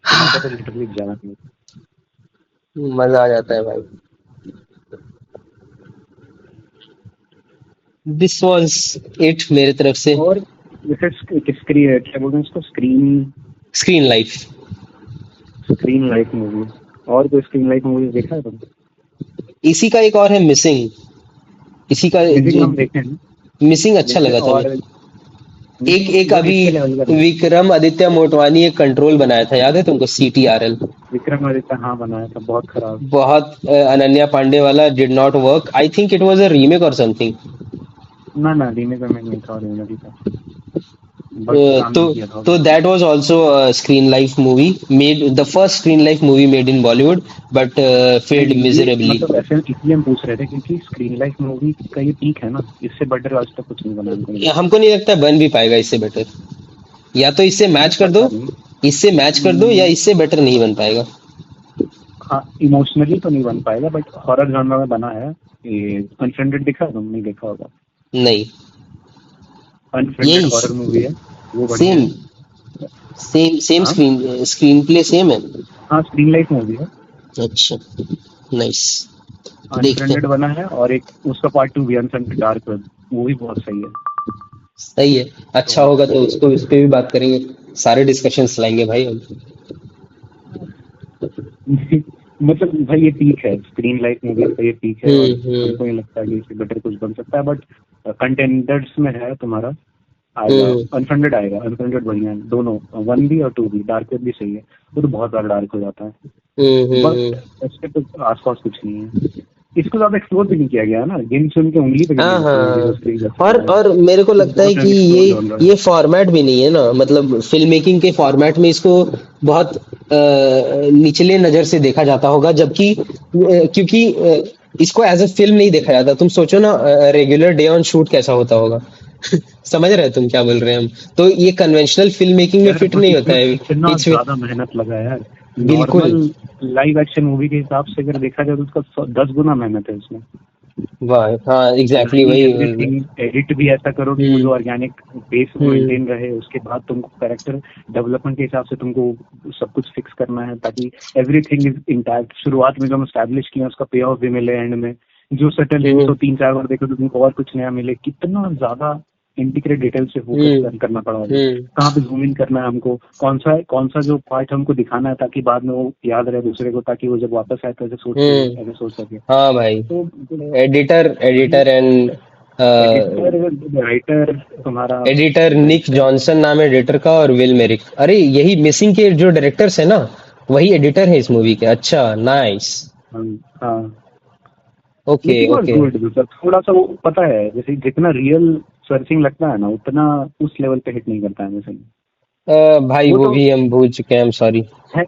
उसको पता लिटरली जाना नहीं। मजा आ जाता है भाई। दिस वाज इट मेरे तरफ से। और जैसे स्क्रीन क्या बोलते हैं उसको, screen screen life. Screen like movie. और कोई स्क्रीन लाइक मूवी देखा है तुमने? इसी का एक और है मिसिंग। इसी का म्यूजिक हम देखे हैं मिसिंग अच्छा जैसे, लगा था और मेरे। एक म्यूजिक एक बट अभी इसके लेवल का नहीं। विक्रम आदित्य मोटवानी एक कंट्रोल बनाया था, याद है तुमको? CTRL। विक्रमादित्य हाँ बनाया था, बहुत खराब। बहुत अनन्या पांडे वाला did not work. I think it was a remake और समथिंग। ना ना, रीमेक में नहीं था, ओरिजिनल था, बट काम तो नहीं किया था तो obviously। That was also screen life movie made, the first screen life movie made in Bollywood, but नहीं फेल्ड नहीं, ये मिजरेबली। मतलब ऐसे इसलिए हम पूछ रहे थे क्योंकि स्क्रीन लाइफ मूवी का ये पीक है ना, इससे बेटर आज तक कुछ नहीं बना, हमको नहीं लगता। हमको नहीं लगता बन भी पाएगा इससे बेटर। या तो इससे नहीं मैच कर दो, पता नहीं। इससे मैच कर दो, या इससे बेटर नहीं बन पाएगा। हाँ, इमोशनली तो नहीं बन पाएगा, बट हॉरर जॉनर में बना है। ये अनफ्रेंडेड दिखा, तुम नहीं देखा होगा। नहीं। अनफ्रेंडेड यही हॉरर मूवी है, वो बढ़िया सेम है। सेम सेम हाँ स्क्रीन प्ले सेम है। हाँ, स्क्रीन लाइफ मूवी है। अच्छा, नाइस। देखते अनफ्रेंडेड हैं। बना है, और एक उसका पार्ट 2 भी, अनफ्रेंडेड डार्क वेब, वो भी बहुत सही है। सही है। अच्छा तो होगा तो उसको, इस पे भी बात करेंगे। सारे डिस्कशंस लाएंगे भाई हम। मतलब भाई ये पीक है, स्क्रीन लाइफ मूवीज का ये पीक है, और हम्म। हमको नहीं लगता कि इससे बेटर कुछ बन सकता है, बट कंटेंडर्स में है तुम्हारा। आएगा, हम्म। अनफ्रेंडेड आएगा, अनफ्रेंडेड बढ़िया है दोनों, 1 भी और 2 भी। डार्क वेब भी सही है, वो तो बहुत ज्यादा डार्क हो जाता है, बट हम्म। इसके तो आसपास कुछ नहीं है। इसको ज्यादा एक्सप्लोर भी नहीं किया गया है ना, गिन चुन के उंगली पे गिनी हाँ जाती है मूवी जो हाँ। स्क्रीन और मेरे को लगता है बहुत कि अनएक्सप्लोर्ड जॉनर है। ये फॉर्मेट भी नहीं है ना, मतलब फिल्म मेकिंग के फॉर्मेट में इसको बहुत निचले नजर से देखा जाता होगा, जबकि क्योंकि इसको एज अ फिल्म नहीं देखा जाता। तुम सोचो ना, रेगुलर डे ऑन शूट कैसा होता होगा। समझ रहे हो तुम क्या बोल रहे हैं हम? तो ये कन्वेंशनल फिल्म मेकिंग में यार फिट बट नहीं होता इसमें है। इतना इट्स ज्यादा मेहनत लगा है यार। बिल्कुल। नॉर्मल लाइव एक्शन मूवी के हिसाब से अगर देखा जाए तो उसका 10 गुना मेहनत है उसमें। वाह, हाँ एग्जैक्टली लाइनिंग, वही बोल रहे एवरीथिंग, एडिट भी ऐसा करो कि वो जो हम्म। ऑर्गेनिक बेस हम्म। मेंटेन रहे, उसके बाद तुमको कैरेक्टर डेवलपमेंट के हिसाब से तुमको सब कुछ फिक्स करना है, ताकि एवरीथिंग इज इंटैक्ट। शुरुआत में जो हम स्टैब्लिश किया उसका पे ऑफ भी मिले एंड में। जो सटल हिंट्स हम्म। हो, 3-4 बार देखो तो तुमको और कुछ नया मिले। कितना ज्यादा इंटीग्रेट डिटेल से फोकस हम्म। करना पड़ा होगा, हम्म। कहाँ पे जूम इन करना है हमको, कौन सा जो पार्ट हमको दिखाना है, ताकि बाद में वो याद रहे दूसरे को, ताकि वो जब वापस आए तो ऐसे सोच सके। हाँ भाई। तो एडिटर भाई, एडिटर एंड एडिटर, राइटर तुम्हारा, एडिटर निक डायरेक्टर। जॉनसन नाम है एडिटर का, और विल मेरिक। अरे यही मिसिंग के जो डायरेक्टर्स है ना, वही एडिटर है इस मूवी के। अच्छा, नाइस। हाँ, okay missing was okay. Good, मतलब थोड़ा सा वो पता है, जैसे जितना रियल सर्चिंग लगता है ना, उतना उस लेवल पे हिट नहीं करता है मिसिंग। भाई वो वो तो भी हम भूल चुके हैं, हम सॉरी। है,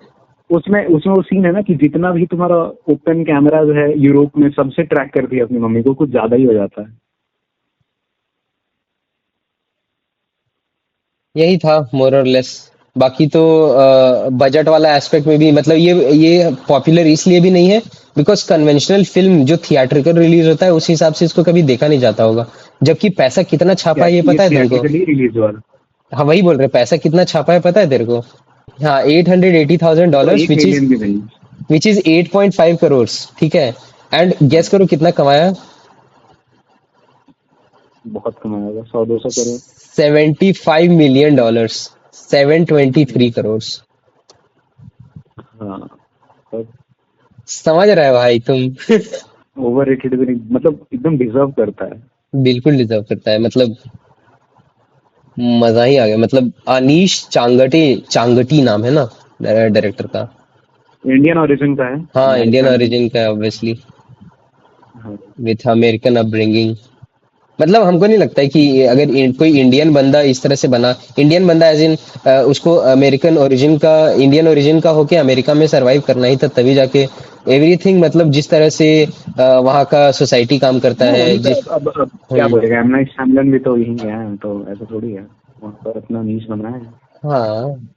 उसमें उसमें वो सीन है ना कि जितना भी तुम्हारा ओपन कैमरा जो है यूरोप में, सबसे ट्रैक करती है अपनी मम्मी को, कुछ ज्यादा ही हो जाता है। यही था मोर और लेस। बाकी तो बजट वाला एस्पेक्ट में भी, मतलब ये पॉपुलर इसलिए भी नहीं है बिकॉज कन्वेंशनल फिल्म जो थिएट्रिकल रिलीज होता है उस हिसाब से इसको कभी देखा नहीं जाता होगा। जबकि पैसा कितना छापा है ये ये पता है तेरे को? थिएट्रिकली रिलीज हुआ हाँ वही बोल रहे, पैसा कितना छापा है पता है तेरे को? हाँ, तो $880,000, 1 मिलियन भी नहीं। Which is 8.5 crore. ठीक है। एंड गेस करो कितना कमाया? बहुत कमाया होगा, 100-200 करोड़। $75 million, 723 करोड़। हाँ, पर समझ रहे हो भाई तुम? ओवर रेटेड भी नहीं, मतलब एकदम डिजर्व करता है। बिल्कुल डिजर्व करता है, मतलब मजा ही आ गया। मतलब अनीश चांगटी, चांगटी नाम है ना डायरेक्टर का। इंडियन ओरिजिन का है, हाँ, इंडियन अमेरिकन। ओरिजिन का ऑब्वियसली, हाँ, विथ अमेरिकन अपब्रिंगिंग। मतलब हमको नहीं लगता है कि अगर कोई इंडियन बंदा इस तरह से बना, इंडियन बंदा एज इन उसको अमेरिकन ओरिजिन का, इंडियन ओरिजिन का होके अमेरिका में सरवाइव करना ही था, तभी जाके एवरीथिंग, मतलब जिस तरह से वहाँ का सोसाइटी काम करता हाँ, है उनका जिस। अब क्या हम्म। बोलेगा, एम नाइट शैमलन भी तो यही है, तो ऐसा थोड़ी है, वहाँ पर अपना नीच बनाया है। हाँ,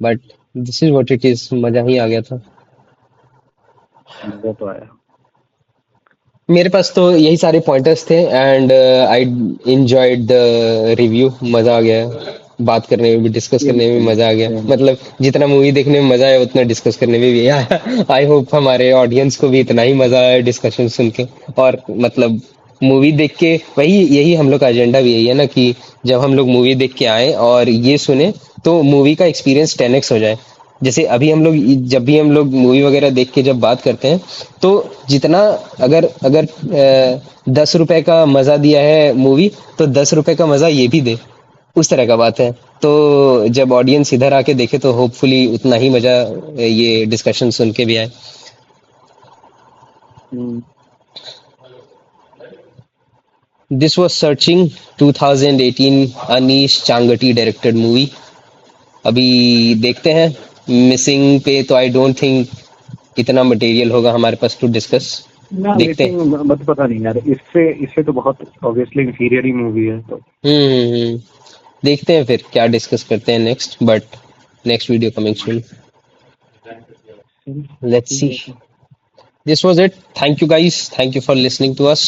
but this is what it is, मजा ही आ गया था। मजा तो आया। मेरे पास तो यही सारे पॉइंटर्स थे, and I enjoyed the review. मजा आ गया बात करने में भी, डिस्कस सेम करने में भी सेम मजा आ गया। सेम। मतलब जितना मूवी देखने में मजा आया उतना डिस्कस करने में भी आया। आई होप हमारे ऑडियंस को भी इतना ही मजा आया डिस्कशन सुन के। और मतलब मूवी देख के वही यही हम लोग का एजेंडा भी यही है ना कि जब हम लोग मूवी देख के आए और ये सुने तो मूवी का एक्सपीरियंस 10x हो जाए। जैसे अभी हम लोग जब भी हम लोग मूवी वगैरह देख के जब बात करते हैं तो जितना अगर अगर 10 रुपए का मजा दिया है मूवी तो 10 रुपए का मजा ये भी दे, उस तरह का बात है। तो जब ऑडियंस इधर आके देखे तो होपफुली उतना ही मजा ये डिस्कशन सुन के भी आए। Hmm, This was Searching 2018 Aneesh Chaganty directed movie. अभी देखते हैं। मिसिंग पे तो आई डोंट थिंक इतना मटेरियल होगा हमारे पास टू डिस्कस। ना देखते हैं। लेकिन मत पता नहीं यार, इससे इससे तो बहुत ऑब्वियसली इंफीरियर ही मूवी है तो। हम्म। देखते हैं फिर क्या डिस्कस करते हैं next, but next video coming soon. Let's ठीक सी। है तो। This was it. Thank you guys. Thank you for listening to us.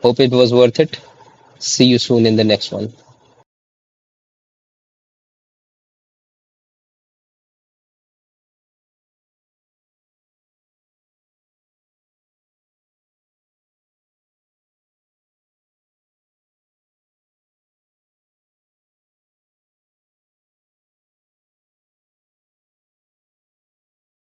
Hope it was worth it. See you soon in the next one.